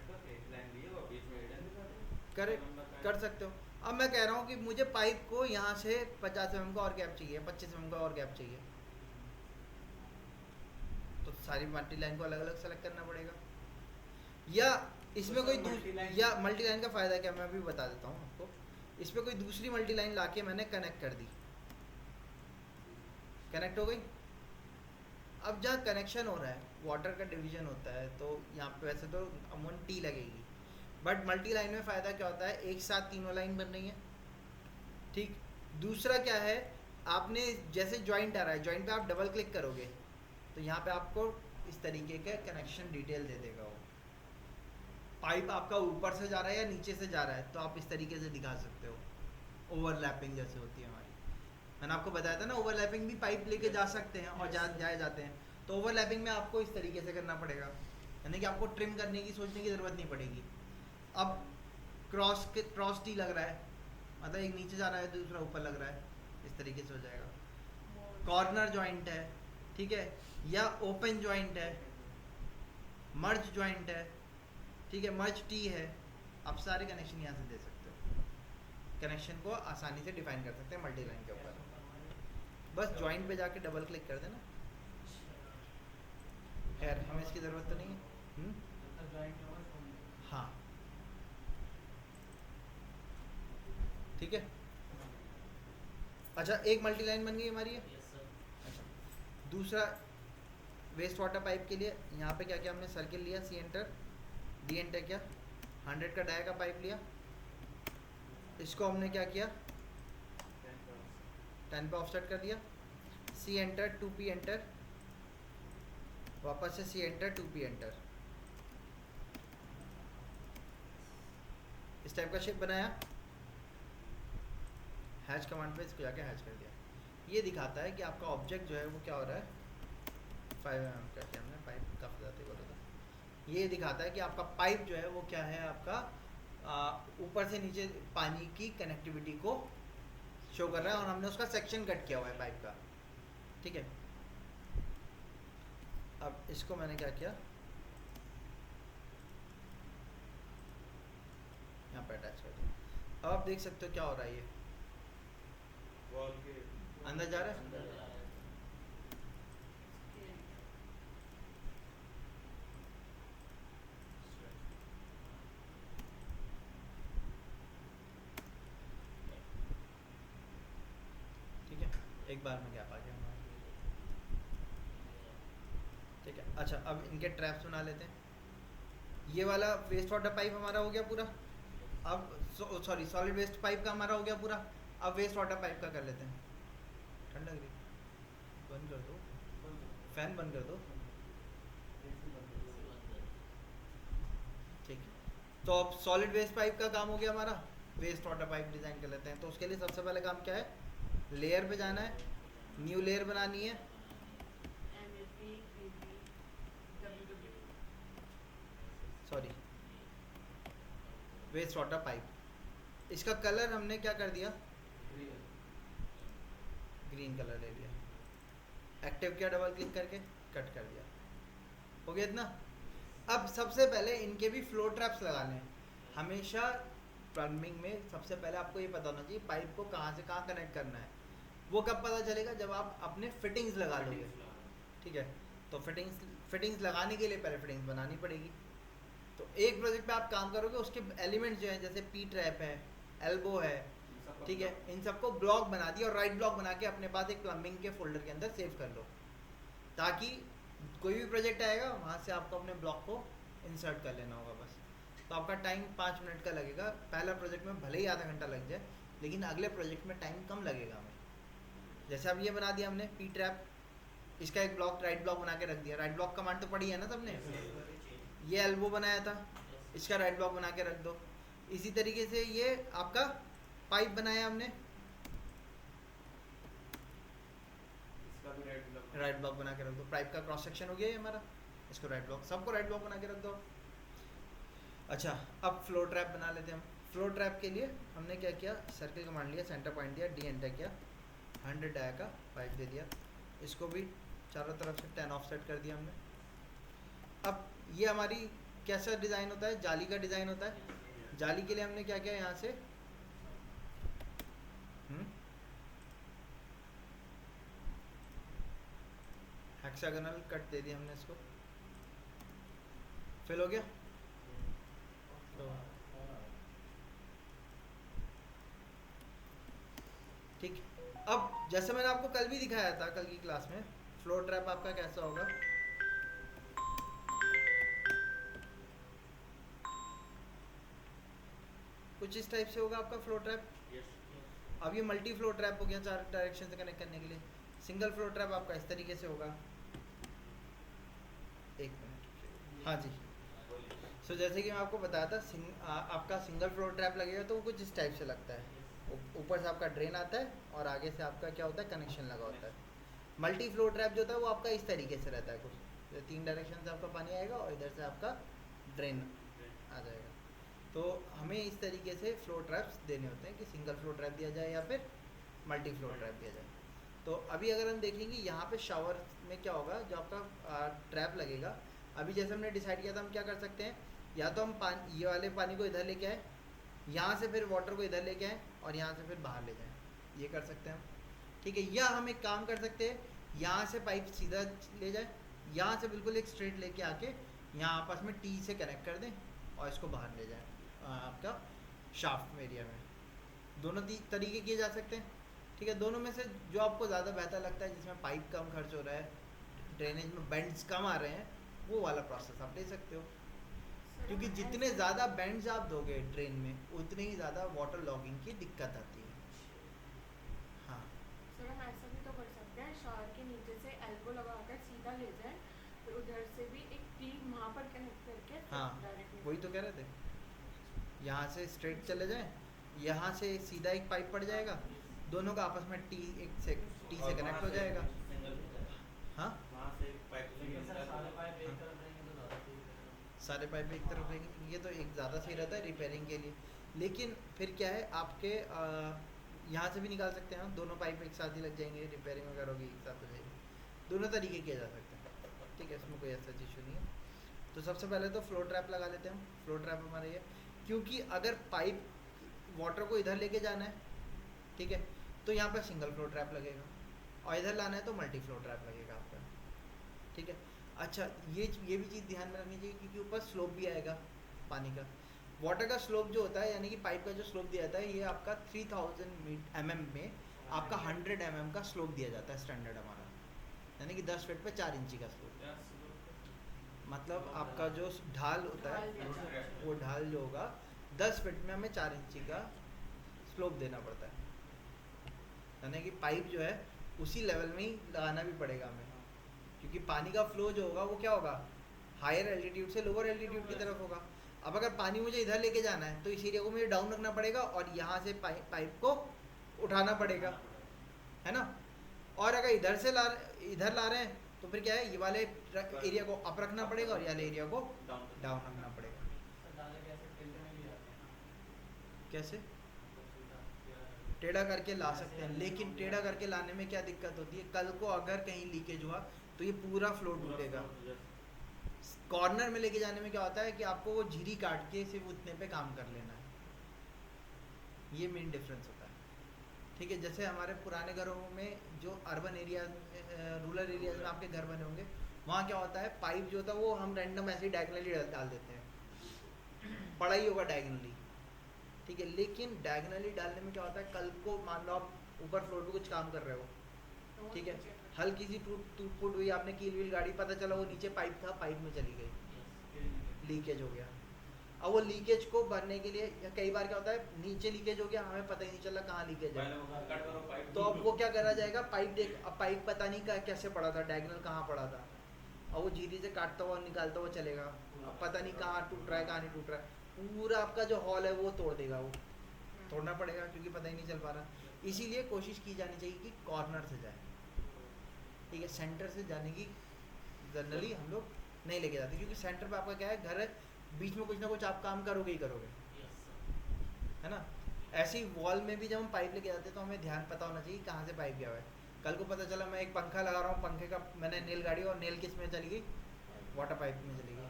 कर सकते हो। अब मैं कह रहा हूँ कि मुझे पाइप को यहाँ से 50 mm का और गैप चाहिए, 25 mm का और गैप चाहिए, तो सारी मल्टी लाइन को अलग अलग सेलेक्ट करना पड़ेगा। या इसमें कोई या मल्टी लाइन का फ़ायदा क्या, मैं अभी बता देता हूँ आपको। इसमें कोई दूसरी मल्टी लाइन ला के मैंने कनेक्ट कर दी, कनेक्ट हो गई। अब जहाँ कनेक्शन हो रहा है, वाटर का डिवीजन होता है, तो यहाँ पे वैसे तो अमूमन टी लगेगी, बट मल्टी लाइन में फ़ायदा क्या होता है, एक साथ तीनों लाइन बन रही है, ठीक। दूसरा क्या है, आपने जैसे जॉइंट आ रहा है, जॉइंट पे आप डबल क्लिक करोगे तो यहाँ पे आपको इस तरीके के कनेक्शन डिटेल दे देगा वो। पाइप आपका ऊपर से जा रहा है या नीचे से जा रहा है, तो आप इस तरीके से दिखा सकते हो। ओवरलैपिंग जैसे होती है हमारी, मैंने आपको बताया था ना, ओवरलैपिंग भी पाइप लेके जा सकते हैं और जाते हैं। तो ओवरलैपिंग में आपको इस तरीके से करना पड़ेगा, यानी कि आपको ट्रिम करने की सोचने की ज़रूरत नहीं पड़ेगी। अब क्रॉस टी लग रहा है, मतलब एक नीचे जा रहा है दूसरा ऊपर लग रहा है, इस तरीके से हो जाएगा। कॉर्नर जॉइंट है, ठीक है, या ओपन जॉइंट है, मर्ज जॉइंट है, ठीक है, मर्ज टी है। आप सारे कनेक्शन यहाँ से दे सकते हो, कनेक्शन को आसानी से डिफाइन कर सकते हैं मल्टी लाइन के ऊपर। बस जॉइंट पे जाके डबल क्लिक कर देना। खैर हमें इसकी ज़रूरत तो नहीं है। हाँ ठीक है। अच्छा, एक मल्टी लाइन बन गई हमारी है। अच्छा, दूसरा वेस्ट वाटर पाइप के लिए यहाँ पे क्या क्या हमने सर्किल लिया, सी एंटर, डी एंटर किया, 100 का डाया का पाइप लिया, इसको हमने क्या किया 10 पे ऑफसेट कर दिया, सी एंटर, 2p एंटर, वापस से सी एंटर, 2p एंटर, इस टाइप का शेप बनाया। हैच कमांड पे इसको जाके हैच कर दिया। ये दिखाता है कि आपका ऑब्जेक्ट जो है वो क्या हो रहा है, 5 mm का क्या हमने पाइप काफ़ी ज़्यादा बोला था। ये दिखाता है कि आपका पाइप जो है वो क्या है, आपका ऊपर से नीचे पानी की कनेक्टिविटी को शो कर रहा है, और हमने उसका सेक्शन कट किया हुआ है पाइप का, ठीक है। अब इसको मैंने क्या किया, यहाँ पर अटैच कर दिया। अब आप देख सकते हो क्या हो रहा है, ये वॉल के अंदर जा रहा है। ठीक है, एक बार में गैप आ गया हमारा, ठीक है। अच्छा, अब इनके ट्रैप्स बना लेते हैं। ये वाला वेस्ट वाटर पाइप हमारा हो गया पूरा। अब सॉरी सॉलिड वेस्ट पाइप का हमारा हो गया पूरा। अब वेस्ट वाटर पाइप का कर लेते हैं। ठंड लग रही, बंद कर दो, फैन बंद कर दो, ठीक है। तो अब सॉलिड वेस्ट पाइप का काम हो गया हमारा, वेस्ट वाटर पाइप डिज़ाइन कर लेते हैं। तो उसके लिए सबसे पहले काम क्या है, लेयर पे जाना है, न्यू लेयर बनानी है, सॉरी वेस्ट वाटर पाइप। इसका कलर हमने क्या कर दिया, ग्रीन कलर ले लिया, एक्टिव किया डबल क्लिक करके, कट कर दिया, हो गया इतना। अब सबसे पहले इनके भी फ्लो ट्रैप्स लगाने हैं। हमेशा प्लम्बिंग में सबसे पहले आपको ये पता होना चाहिए पाइप को कहाँ से कहाँ कनेक्ट करना है। वो कब पता चलेगा, जब आप अपने फिटिंग्स लगा लोगे, ठीक है। तो फिटिंग्स लगाने के लिए पहले फिटिंग्स बनानी पड़ेगी। तो एक प्रोजेक्ट पे आप काम करोगे, उसके एलिमेंट्स जो हैं जैसे पी ट्रैप है, एल्बो है, ठीक है, इन सबको ब्लॉक बना दिया और राइट ब्लॉक बना के अपने पास एक प्लम्बिंग के फोल्डर के अंदर सेव कर लो, ताकि कोई भी प्रोजेक्ट आएगा वहाँ से आपको अपने ब्लॉक को इंसर्ट कर लेना होगा बस। तो आपका टाइम 5 मिनट का लगेगा। पहला प्रोजेक्ट में भले ही आधा घंटा लग जाए, लेकिन अगले प्रोजेक्ट में टाइम कम लगेगा हमें। जैसे अब ये बना दिया हमने पी ट्रैप, इसका एक ब्लॉक राइट ब्लॉक बना के रख दिया। राइट ब्लॉक कमांड तो पड़ी है ना सबने। ये एल्बो बनाया था, इसका राइट ब्लॉक बना के रख दो। इसी तरीके से ये आपका पाइप बनाया हमने, राइट ब्लॉक बना के रख दो। पाइप का क्रॉस सेक्शन हो गया ये हमारा, इसको राइट ब्लॉक, सबको राइट ब्लॉक बना के रख दो। अच्छा, अब फ्लो ट्रैप बना लेते हैं हम। फ्लो ट्रैप के लिए हमने क्या किया, सर्किल कमांड लिया, सेंटर पॉइंट दिया, डी एंटर किया, 100 डाया का पाइप दे दिया, इसको भी चारों तरफ से 10 ऑफसेट कर दिया हमने। अब ये हमारी कैसा डिज़ाइन होता है, जाली का डिज़ाइन होता है। जाली के लिए हमने क्या किया यहाँ से हेक्सागोनल कट दे दिया हमने इसको, फिल हो गया। ठीक, अब जैसे मैंने आपको कल भी दिखाया था, कल की क्लास में फ्लो ट्रैप आपका कैसा होगा। कुछ इस टाइप से होगा आपका फ्लो ट्रैप। अब ये मल्टी फ्लो ट्रैप हो गया 4 डायरेक्शन से कनेक्ट करने के लिए। सिंगल फ्लो ट्रैप आपका इस तरीके से होगा। एक मिनट, हाँ जी। सो जैसे कि मैं आपको बताया था आपका सिंगल फ्लो ट्रैप लगेगा तो वो कुछ इस टाइप से लगता है। ऊपर से आपका ड्रेन आता है और आगे से आपका क्या होता है, कनेक्शन लगा होता है। मल्टी फ्लो ट्रैप जो होता है वो आपका इस तरीके से रहता है, कुछ 3 डायरेक्शन से आपका पानी आएगा और इधर से आपका ड्रेन आ जाएगा। तो हमें इस तरीके से फ्लो ट्रैप्स देने होते हैं कि सिंगल फ्लो ट्रैप दिया जाए या फिर मल्टी फ्लो ट्रैप दिया जाए। तो अभी अगर हम देखेंगे यहाँ पे शावर में क्या होगा, जो आपका ट्रैप लगेगा, अभी जैसे हमने डिसाइड किया था हम क्या कर सकते हैं, या तो हम ये वाले पानी को इधर लेके आए, यहाँ से फिर वाटर को इधर लेके आए और यहाँ से फिर बाहर ले जाएं, ये कर सकते हैं हम, ठीक है। या हम एक काम कर सकते हैं, यहाँ से पाइप सीधा ले जाए, यहाँ से बिल्कुल एक स्ट्रेट लेके आके यहाँ आपस में टी से कनेक्ट कर दें और इसको बाहर ले जाएं आपका शाफ्ट एरिया में। दोनों तरीके किए जा सकते हैं, ठीक है। दोनों में से जो आपको ज़्यादा बेहतर लगता है, जिसमें पाइप कम खर्च हो रहा है, ड्रेनेज में बेंड्स कम आ रहे हैं, वो वाला प्रोसेस आप ले सकते हो। क्योंकि जितने ज़्यादा बेंड्स आप दोगे ड्रेन में, उतने ही ज़्यादा वाटर लॉगिंग की दिक्कत आती है। हाँ सर हम ऐसा भी तो कर सकते हैं, शावर के नीचे से एल्बो लगाकर सीधा ले जाए, फिर उधर से भी एक टी वहाँ पर कनेक्ट करके हाँ, वही तो कह रहे थे। यहाँ से स्ट्रेट चले जाएं, यहाँ से सीधा एक पाइप पड़ जाएगा, दोनों का आपस में टी से कनेक्ट हो जाएगा। हाँ, सारे पाइप एक तरफ रहेंगे, ये तो एक ज़्यादा सही रहता है रिपेयरिंग के लिए। लेकिन फिर क्या है, आपके यहाँ से भी निकाल सकते हैं, दोनों पाइप एक साथ ही लग जाएंगे, रिपेयरिंग वगैरह होगी एक साथ हो जाएगी। दोनों तरीके किए जा सकते हैं, ठीक है, इसमें कोई ऐसा इशू नहीं है। तो सबसे पहले तो फ्लो ट्रैप लगा लेते हैं हम। फ्लो ट्रैप हमारे ये, क्योंकि अगर पाइप वाटर को इधर लेके जाना है, ठीक है, तो यहाँ पर सिंगल फ्लो ट्रैप लगेगा, और इधर लाना है तो मल्टी फ्लो ट्रैप लगेगा आपका, ठीक है। अच्छा, ये भी चीज़ ध्यान में रखनी चाहिए, क्योंकि ऊपर स्लोप भी आएगा पानी का। वाटर का स्लोप जो होता है, यानी कि पाइप का जो स्लोप दिया जाता है, ये आपका 3000 mm में आपका 100 mm का स्लोप दिया जाता है स्टैंडर्ड हमारा, यानी कि 10 फीट पे 4 इंची का स्लोप। मतलब आपका जो ढाल होता है, वो ढाल जो होगा 10 फीट में हमें 4 इंची का स्लोप देना पड़ता है, यानी कि पाइप जो है उसी लेवल में ही लगाना भी पड़ेगा हमें, क्योंकि पानी का फ्लो जो होगा वो क्या होगा, हायर एल्टीट्यूड से लोअर एल्टीट्यूड की तरफ होगा। अब अगर पानी मुझे इधर लेके जाना है तो इस एरिया को मुझे डाउन रखना पड़ेगा और यहाँ से पाइप को उठाना पड़ेगा, है ना। और अगर इधर ला रहे हैं तो फिर क्या है, ये वाले एरिया को अप रखना पड़ेगा और ये वाले एरिया को डाउन रखना पड़ेगा। कैसे टेढ़ा करके ला सकते हैं, लेकिन टेढ़ा करके लाने में क्या दिक्कत होती है, कल को अगर कहीं लीकेज हुआ तो ये पूरा फ्लो टूटेगा। कॉर्नर में लेके जाने में क्या होता है कि आपको वो झिरी काट के सिर्फ उतने पे काम कर लेना है, ये मेन डिफरेंस होता है, ठीक है। जैसे हमारे पुराने घरों में जो अर्बन एरिया, रूरल एरियाज में आपके घर बने होंगे, वहाँ क्या होता है, पाइप जो होता है वो हम रैंडम ऐसे ही डायगनली डाल देते हैं, पड़ा ही होगा डायगनली, ठीक है। लेकिन डायगनली डालने में क्या होता है, कल को मान लो आप ऊपर फ्लोर पे कुछ काम कर रहे हो, ठीक है, हल्की सी टूट फूट हुई, आपने कील व्हील गाड़ी, पता चला वो नीचे पाइप था, पाइप में चली गई, लीकेज हो गया। अब वो लीकेज को भरने के लिए, या कई बार क्या होता है नीचे लीकेज हो गया, हमें पता ही नहीं चला कहाँ लीकेज है, तो अब वो क्या करा जाएगा, अब पाइप पता नहीं कैसे पड़ा था, डायगनल कहाँ पड़ा था, अब वो झीरी से काटता हुआ निकालता हुआ चलेगा, अब पता नहीं कहाँ टूट रहा है कहाँ नहीं टूट रहा है, पूरा आपका जो हॉल है वो तोड़ देगा, वो तोड़ना पड़ेगा क्योंकि पता ही नहीं चल पा रहा। इसीलिए कोशिश की जानी चाहिए कि कॉर्नर से जाए, ठीक है। सेंटर से जाने की जनरली हम लोग नहीं लेके जाते, क्योंकि सेंटर पे आपका क्या है, घर है, बीच में कुछ ना कुछ आप काम करोगे ही करोगे, है ना। ऐसे ही वॉल में भी जब हम पाइप लेके जाते हैं तो हमें ध्यान पता होना चाहिए कहाँ से पाइप गया हुआ है। कल को पता चला मैं एक पंखा लगा रहा हूँ, पंखे का मैंने नेल गाड़ी और नेल किस में चली गई, वाटर पाइप में चली गई,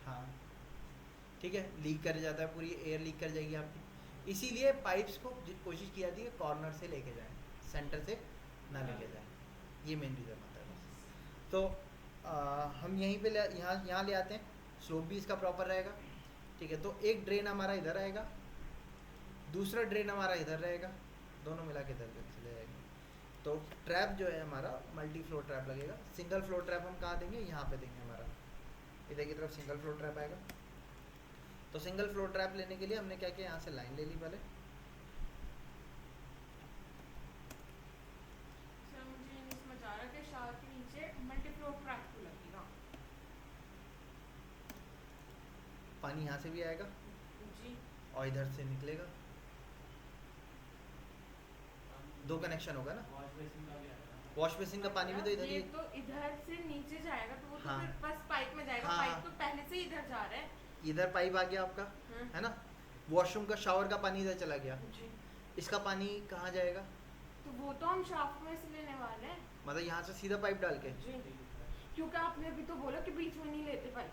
हाँ, ठीक है, लीक कर जाता है, पूरी एयर लीक कर जाएगी आपकी। इसीलिए पाइप्स को कोशिश की जाती है कॉर्नर से लेके जाएं, सेंटर से ना लेके जाएं, ये मेन रीज़न होता है बस। तो हम यहीं पे यहाँ ले आते हैं, स्लोप भी इसका प्रॉपर रहेगा, ठीक है। तो एक ड्रेन हमारा इधर आएगा, दूसरा ड्रेन हमारा इधर रहेगा, दोनों मिला के इधर चले जाएंगे। तो ट्रैप जो है हमारा मल्टी फ्लो ट्रैप लगेगा। सिंगल फ्लो ट्रैप हम कहाँ देंगे, यहाँ पे देंगे, हमारा इधर की तरफ सिंगल फ्लो ट्रैप आएगा। तो सिंगल फ्लो ट्रैप लेने के लिए हमने क्या किया, यहाँ से लाइन ले ली पहले। सर मुझे ये नहीं समझ आ रहा कि शावर के नीचे मल्टीफ्लो ट्रैप क्यों लगेगा। पानी यहाँ से भी आएगा जी और इधर से निकलेगा, दो कनेक्शन होगा ना। वॉश बेसिन का भी आएगा। वॉश बेसिन का पानी भी तो इधर ही ये तो इधर से नीचे जाएगा, तो वो तो हाँ। फिर बस पाइप में जाएगा। हाँ। पाइप तो पहले से ही इधर जा रहा है। इधर पाइप आ गया आपका, हाँ। है ना। वॉशरूम का शावर का पानी इधर चला गया, जी इसका पानी कहाँ जाएगा, तो वो तो हम शाफ्ट में से लेने वाले हैं। मतलब यहाँ से सीधा पाइप डाल के। जी क्योंकि आपने अभी तो बोला कि बीच में नहीं लेते पाइप।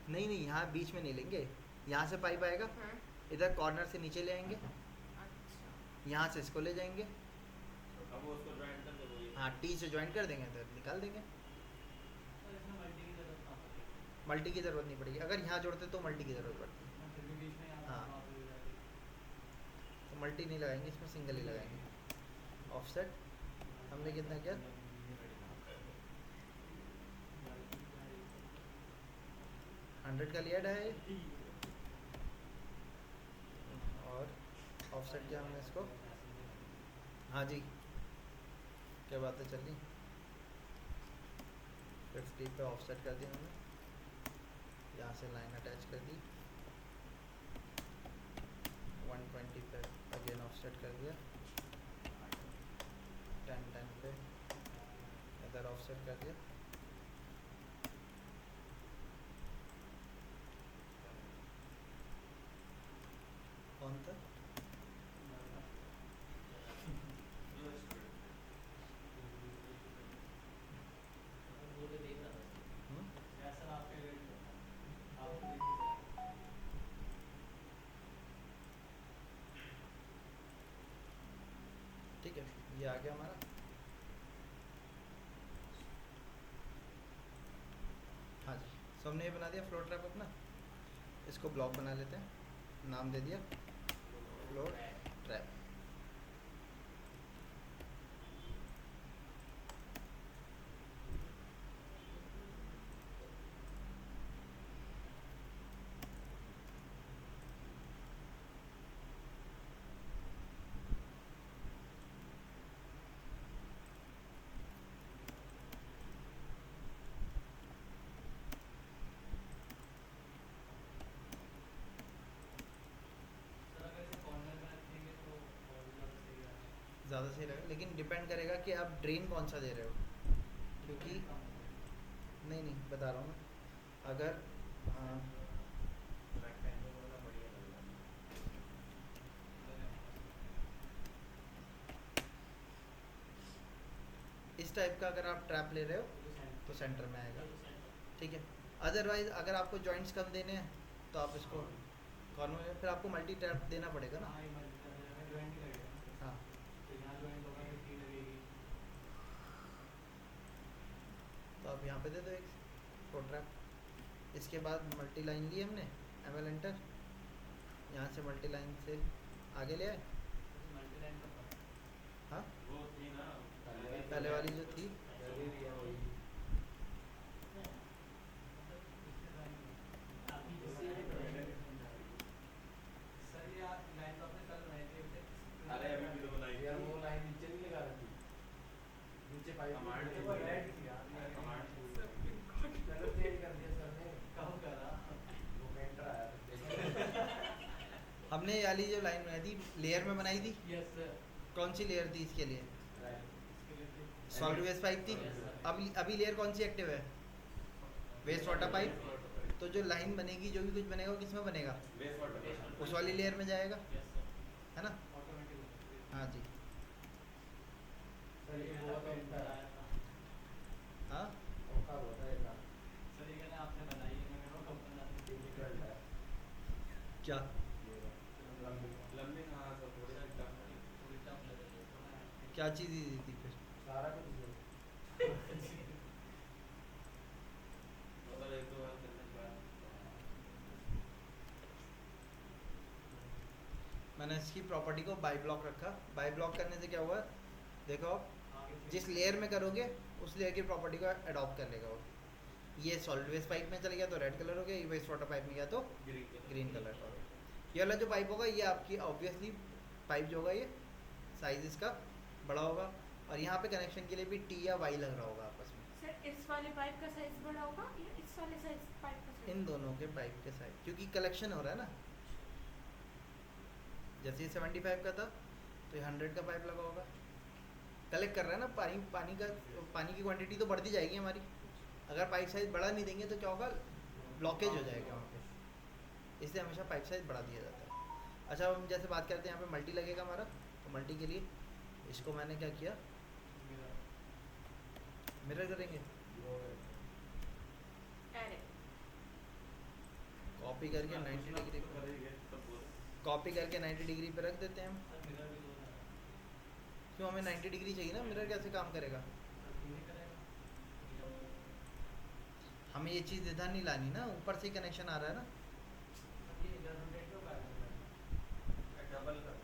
नहीं नहीं, यहाँ बीच में नहीं लेंगे, यहाँ से पाइप आएगा, हाँ। इधर कॉर्नर से नीचे ले आएंगे, अच्छा यहाँ से इसको ले जाएंगे, अब वो उसको ज्वाइन कर दो ये। हाँ टी से ज्वाइन कर देंगे, इधर निकाल देंगे। सर इसमें मल्टी की जरूरत ना पड़ेगी। मल्टी की ज़रूरत नहीं पड़ेगी, अगर यहाँ जोड़ते तो मल्टी की ज़रूरत पड़ती है। फिर भी बीच में यहाँ हाँ। वहाँ पे हो जाएगी। तो मल्टी नहीं लगाएंगे, इसमें सिंगल ही लगाएंगे। ऑफसेट हमने कितना किया, 100 का लिया है। और ऑफसेट किया हमने इसको, हाँ जी क्या बातें चल रही, 50 पे ऑफसेट कर दिया हमने, यहाँ से लाइन अटैच कर दी, 120 पे अगेन ऑफसेट कर दिया, 10 पे इधर ऑफसेट कर दिया। कौन था, वो तो देख रहा था। हम्म? क्या सर आपके रेट पे? आप देख लीजिए। ठीक है, ये आ गया हमारा। हाँ जी, सो हमने ये बना दिया फ्लोर ट्रैप अपना। इसको ब्लॉक बना लेते हैं, नाम दे दिया फ्लोर ट्रैप। सर अगर इसे कॉर्नर में रखेंगे तो और भी ज़्यादा सही रहेगा। ज़्यादा सही रहेगा, लेकिन डिपेंड करेगा कि आप ड्रेन कौन सा दे रहे हो, क्योंकि नहीं नहीं बता रहा हूँ मैं, अगर इस टाइप का अगर आप ट्रैप ले रहे हो तो सेंटर में आएगा, ठीक है। अदरवाइज अगर आपको जॉइंट्स कम देने हैं तो आप इसको कॉर्नर में, फिर आपको मल्टी ट्रैप देना पड़ेगा ना। हाँ, ये मल्टी ज्वाइन ही लगेगा। हाँ, तो यहाँ ज्वाइन होगा तो टी लगेगी। तो आप यहाँ पे दे दो एक फ्लोर ट्रैप। इसके बाद मल्टी लाइन ली हमने, ML एंटर, यहाँ से मल्टी लाइन से आगे ले आए। मल्टी लाइन का हाँ, वो थी ना पहले वाली जो थी, सर ये लाइन तो आपने कल बनाई थी। अरे अभी भी तो बनाई थी। यार वो लाइन नीचे नहीं लगा रखी, नीचे पाइप कमांड नीचे थी वो वो। रेड थी यार, कमांड कलर चेंज कर दिया सर ने, कब करा? वो मेंटर आया था। हमने ये वाली जो लाइन बनाई थी लेयर में बनाई थी। Yes sir. कौन सी लेयर थी इसके लिए, इसके लिए थी। सॉलिड वेस्ट पाइप थी। अभी लेयर कौन सी एक्टिव है, वेस्ट वाटर पाइप। तो जो लाइन बनेगी, जो भी कुछ बनेगा वो किस में बनेगा, वेस्ट वाटर उस वाली लेयर में जाएगा, यस सर। है ना। ऑटोमेटिक। हाँ जी, सर ये बहुत औखा है, हाँ औखा होता है ना, सर ये कहना आपने बनाई है, मैं कब बनाती टिपिकल क्या चीज़ ही दी थी फिर? सारा कुछ दे। मतलब एक दो बार करने के बाद मैंने इसकी प्रॉपर्टी को बाई ब्लॉक रखा। बाई ब्लॉक करने से क्या हुआ, देखो आप जिस लेयर में करोगे उस लेयर की प्रॉपर्टी को अडॉप्ट कर लेगा वो। ये सॉलिड वेस्ट पाइप में चल गया तो रेड कलर हो गया, ये वेस्ट वाटर पाइप में गया तो ग्रीन कलर हो गया। ये वाला जो पाइप होगा ये आपकी ऑब्वियसली पाइप जो होगा ये साइज इसका बड़ा होगा, और यहाँ पे कनेक्शन के लिए भी टी या वाई लग रहा होगा आपस में। सर इस वाले पाइप का साइज बड़ा होगा या इस वाले साइज पाइप का साइज? इन दोनों के पाइप के साइज, क्योंकि कलेक्शन हो रहा है ना। जैसे ये 75 का था तो ये 100 का पाइप लगा होगा। कलेक्ट कर रहा है ना पानी की क्वांटिटी तो बढ़ती जाएगी हमारी। अगर पाइप साइज बड़ा नहीं देंगे तो क्या होगा, ब्लॉकेज हो जाएगा वहाँ पे, इसलिए हमेशा पाइप साइज बढ़ा दिया जाता है। अच्छा हम जैसे बात करते हैं यहाँ पे मल्टी लगेगा हमारा, तो मल्टी के लिए इसको मैंने क्या किया, मिरर करेंगे, अरे कॉपी करके 90 डिग्री कॉपी करके 90 डिग्री पे रख देते हैं हम। क्यों, हमें 90 डिग्री चाहिए ना, मिरर कैसे काम करेगा? हमें ये चीज़ इधर नहीं लानी ना, ऊपर से ही कनेक्शन आ रहा है ना। डबल कर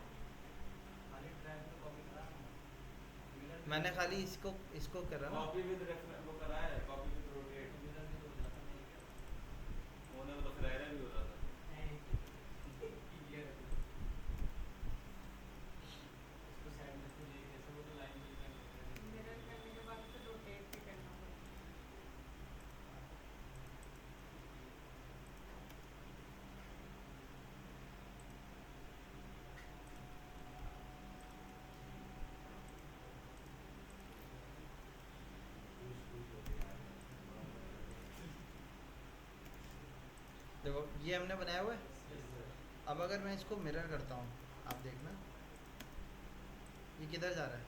मैंने खाली इसको कर रहा ना। कॉपी विद रेफरेंस वो करा है, कॉपी विद रोटेट होने में तो फिर एरर भी हो रहा था। मिरर करने के बाद फिर रोटेट भी करना पड़ेगा। देखो ये हमने बनाया हुआ है। अब अगर मैं इसको मिरर करता हूँ, आप देखना ये किधर जा रहा है।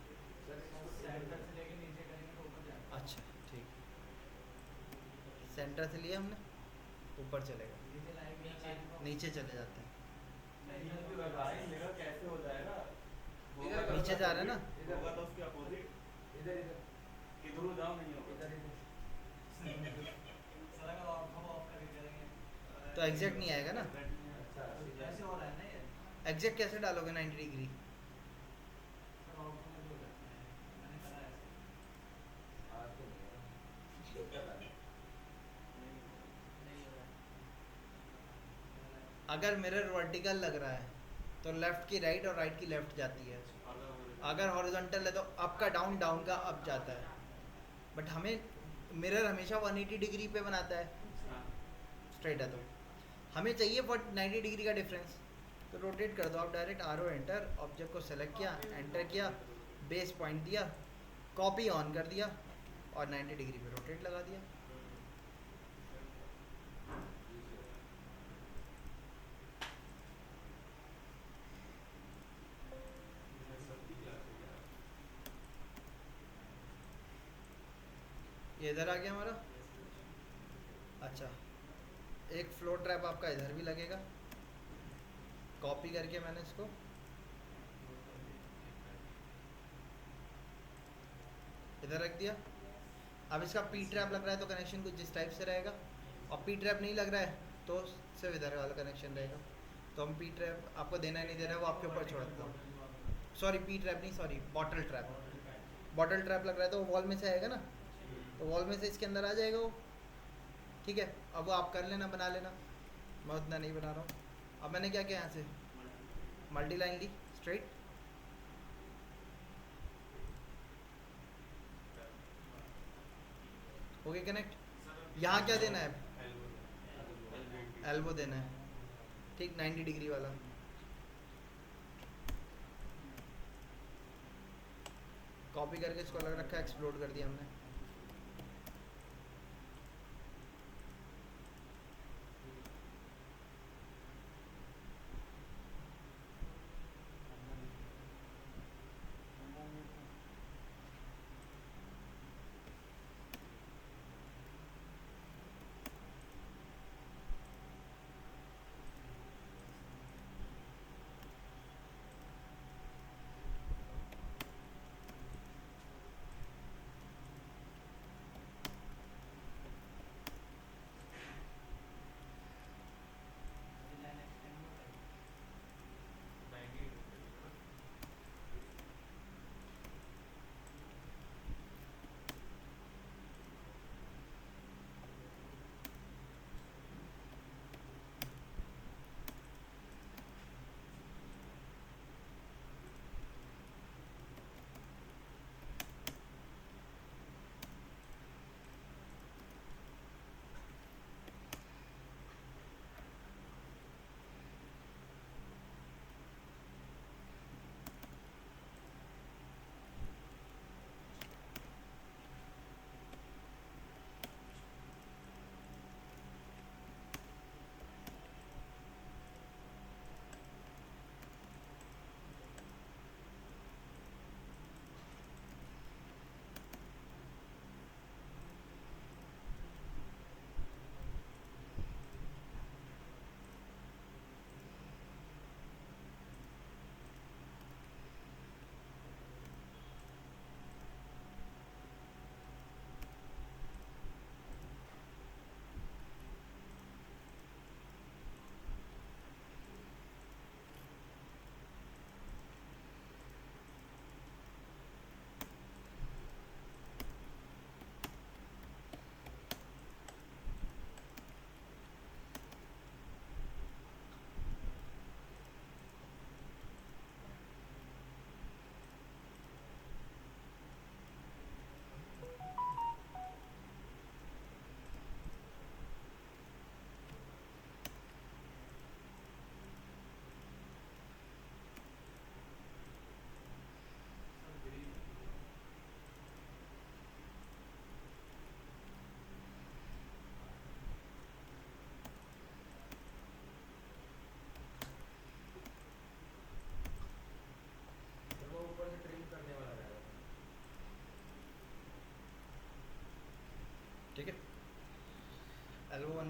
अच्छा ठीक, सेंटर से लिया हमने, ऊपर चलेगा, नीचे चले जाते हैं। मिरर कैसे हो जाएगा? नीचे जा रहा है ना, होगा तो उसके अपोजिट इधर इधर किधर जाओ नहीं होगा। इधर इधर तो एग्जैक्ट नहीं आएगा ना। अच्छा ऐसे हो रहा है ना ये। एग्जैक्ट कैसे डालोगे 90 डिग्री? हाँ तो अगर मिरर वर्टिकल लग रहा है तो लेफ्ट की राइट और राइट की लेफ्ट जाती है। अगर हॉरिजॉन्टल है तो अप का डाउन, डाउन का अप जाता है। बट हमें मिरर हमेशा 180 डिग्री पे बनाता है, स्ट्रेट है तो हमें चाहिए 90 डिग्री का डिफरेंस। तो रोटेट कर दो आप direct, R O enter, object को सेलेक्ट किया, एंटर किया, बेस पॉइंट दिया, कॉपी ऑन कर दिया और 90 डिग्री पे रोटेट लगा दिया। ये इधर आ गया हमारा। अच्छा एक फ्लो ट्रैप आपका इधर भी लगेगा, कॉपी करके मैंने इसको इधर रख दिया। अब इसका पी ट्रैप लग रहा है तो कनेक्शन कुछ जिस टाइप से रहेगा, और पी ट्रैप नहीं लग रहा है तो सिर्फ इधर वाला कनेक्शन रहेगा। तो हम पी ट्रैप आपको देना है नहीं देना है वो आपके ऊपर छोड़ देता हूँ। सॉरी पी ट्रैप नहीं, sorry bottle trap. Bottle trap लग रहा है तो वॉल में से आएगा ना, तो वॉल में से इसके अंदर आ जाएगा वो। ठीक है, अब वो आप कर लेना, बना लेना, मैं उतना नहीं बना रहा हूँ। अब मैंने क्या किया, यहाँ से मल्टी लाइन ली स्ट्रेट, हो गया कनेक्ट। यहाँ क्या देना है, एल्बो देना है, ठीक 90 डिग्री वाला। कॉपी करके इसको अलग रखा, एक्सप्लोड कर दिया हमने।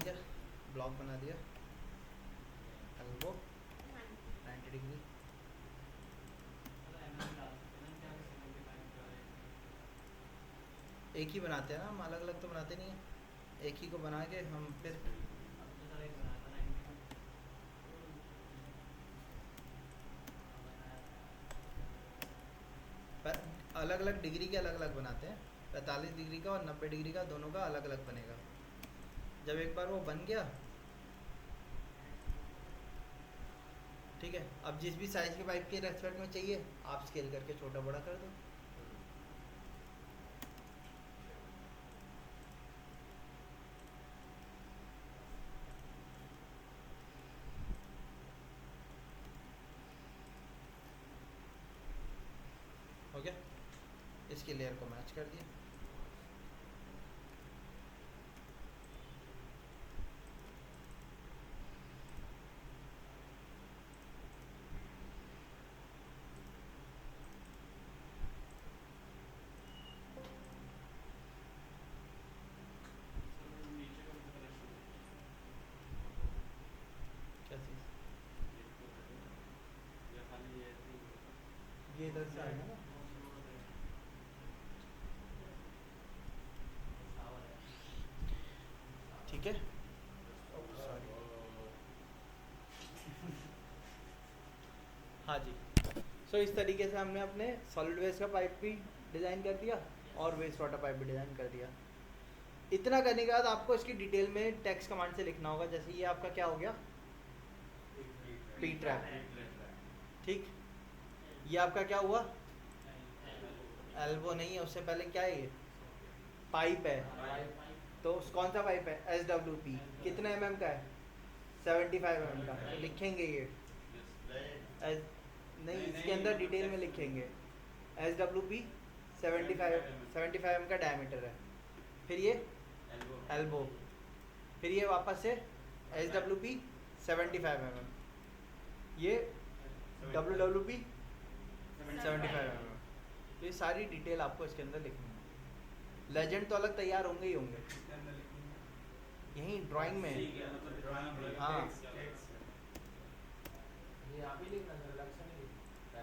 गया, ब्लॉक बना दिया, एल्बो 90 डिग्री, एक ही बनाते हैं ना हम, अलग अलग तो बनाते नहीं हैं, एक ही को बना के हम फिर अलग अलग डिग्री के अलग अलग बनाते हैं। 45 डिग्री का और 90 डिग्री का दोनों का अलग अलग बनेगा। जब एक बार वो बन गया, ठीक है, अब जिस भी साइज के पाइप के रेस्पेक्ट में चाहिए आप स्केल करके छोटा बड़ा कर दो। हो गया, इसकी लेयर को मैच कर दिया। क्या चीज़? ये इधर से आएगा ना, ठीक है। सॉरी, हाँ जी। सो इस तरीके से हमने अपने सॉलिड वेस्ट का पाइप भी डिज़ाइन कर दिया और वेस्ट वाटर पाइप भी डिज़ाइन कर दिया। इतना करने के बाद आपको इसकी डिटेल में टेक्स्ट कमांड से लिखना होगा। जैसे ये आपका क्या हो गया, पी ट्रैप, ठीक। ये आपका क्या हुआ, एल्बो नहीं है, उससे पहले क्या है, ये पाइप है। तो कौन सा पाइप है, SWP, कितने mm का है, 75 mm का। लिखेंगे ये नहीं, इसके अंदर डिटेल में लिखेंगे SWP 75 mm का डायमीटर है। फिर ये एल्बो, फिर ये वापस से SWP 75 mm, ये WWP 75 mm। तो ये सारी डिटेल आपको इसके अंदर लिखनी है। लेजेंड तो अलग तैयार होंगे ही होंगे, यहीं ड्राइंग में। हाँ, ये आप ही लिखना है, अलग से नहीं लिखना।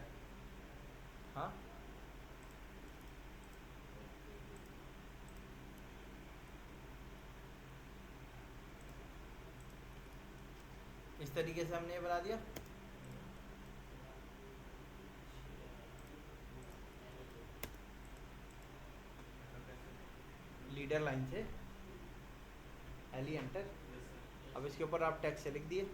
हाँ, इस तरीके से हमने ये बना दिया। लीडर लाइन से एली एंटर। अब इसके ऊपर आप टेक्स्ट से लिख दिए।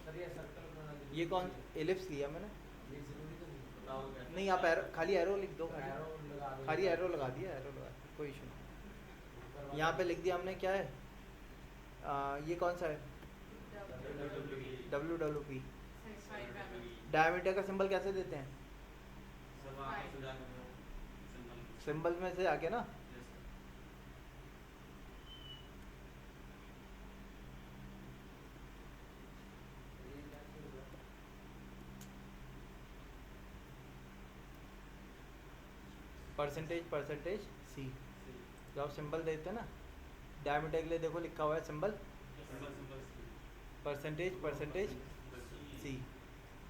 सर ये सर्कल बना दीजिए। ये कौन, एलिप्स लिया मैंने, ये जरूरी तो नहीं। नहीं आप एरो, खाली एरो लिख दो, एरो लगा दो। खाली एरो लगा दिया, एरो लगा दिया, कोई इशू नहीं। यहाँ पे लिख दिया हमने, क्या है, ये कौन सा है, WWP। डायमीटर का सिंबल कैसे देते हैं, सिंबल में से आके ना। परसेंटेज C, जो आप सिंबल देते हैं ना डायमीटर के लिए, देखो लिखा हुआ है symbol percentage C,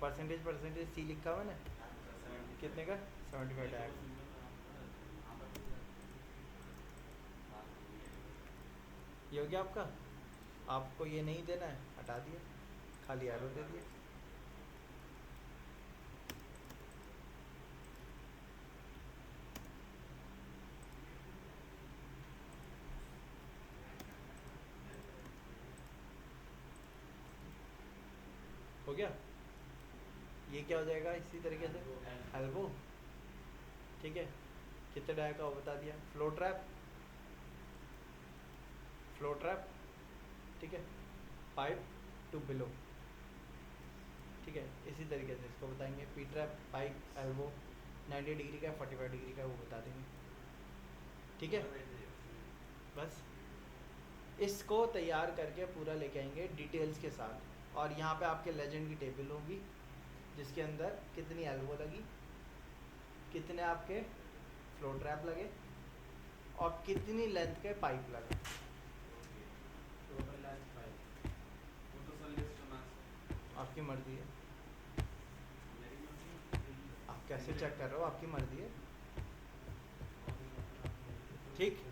percentage C लिखा हुआ है ना, कितने का, 75 डायमीटर। ये हो गया आपका। आपको ये नहीं देना है, हटा दिया, खाली एरो दे दिया। हो गया। ये क्या हो जाएगा इसी तरीके से, एल्बो, ठीक है। कितने डाय का वो बता दिया, फ्लो ट्रैप, ठीक है, पाइप टू बिलो, ठीक है। इसी तरीके से इसको बताएंगे, P trap, pipe, elbow, 90 degree का, 45 डिग्री का, वो बता देंगे, ठीक है। बस इसको तैयार करके पूरा लेके आएंगे डिटेल्स के साथ। और यहाँ पे आपके लेजेंड की टेबल होगी, जिसके अंदर कितनी एल्बो लगी, कितने आपके फ्लो ट्रैप लगे और कितनी लेंथ के पाइप लगे। मर्जी है। मेरी मर्जी आप कैसे चेक कर रहे हो, आपकी मर्जी है। ठीक।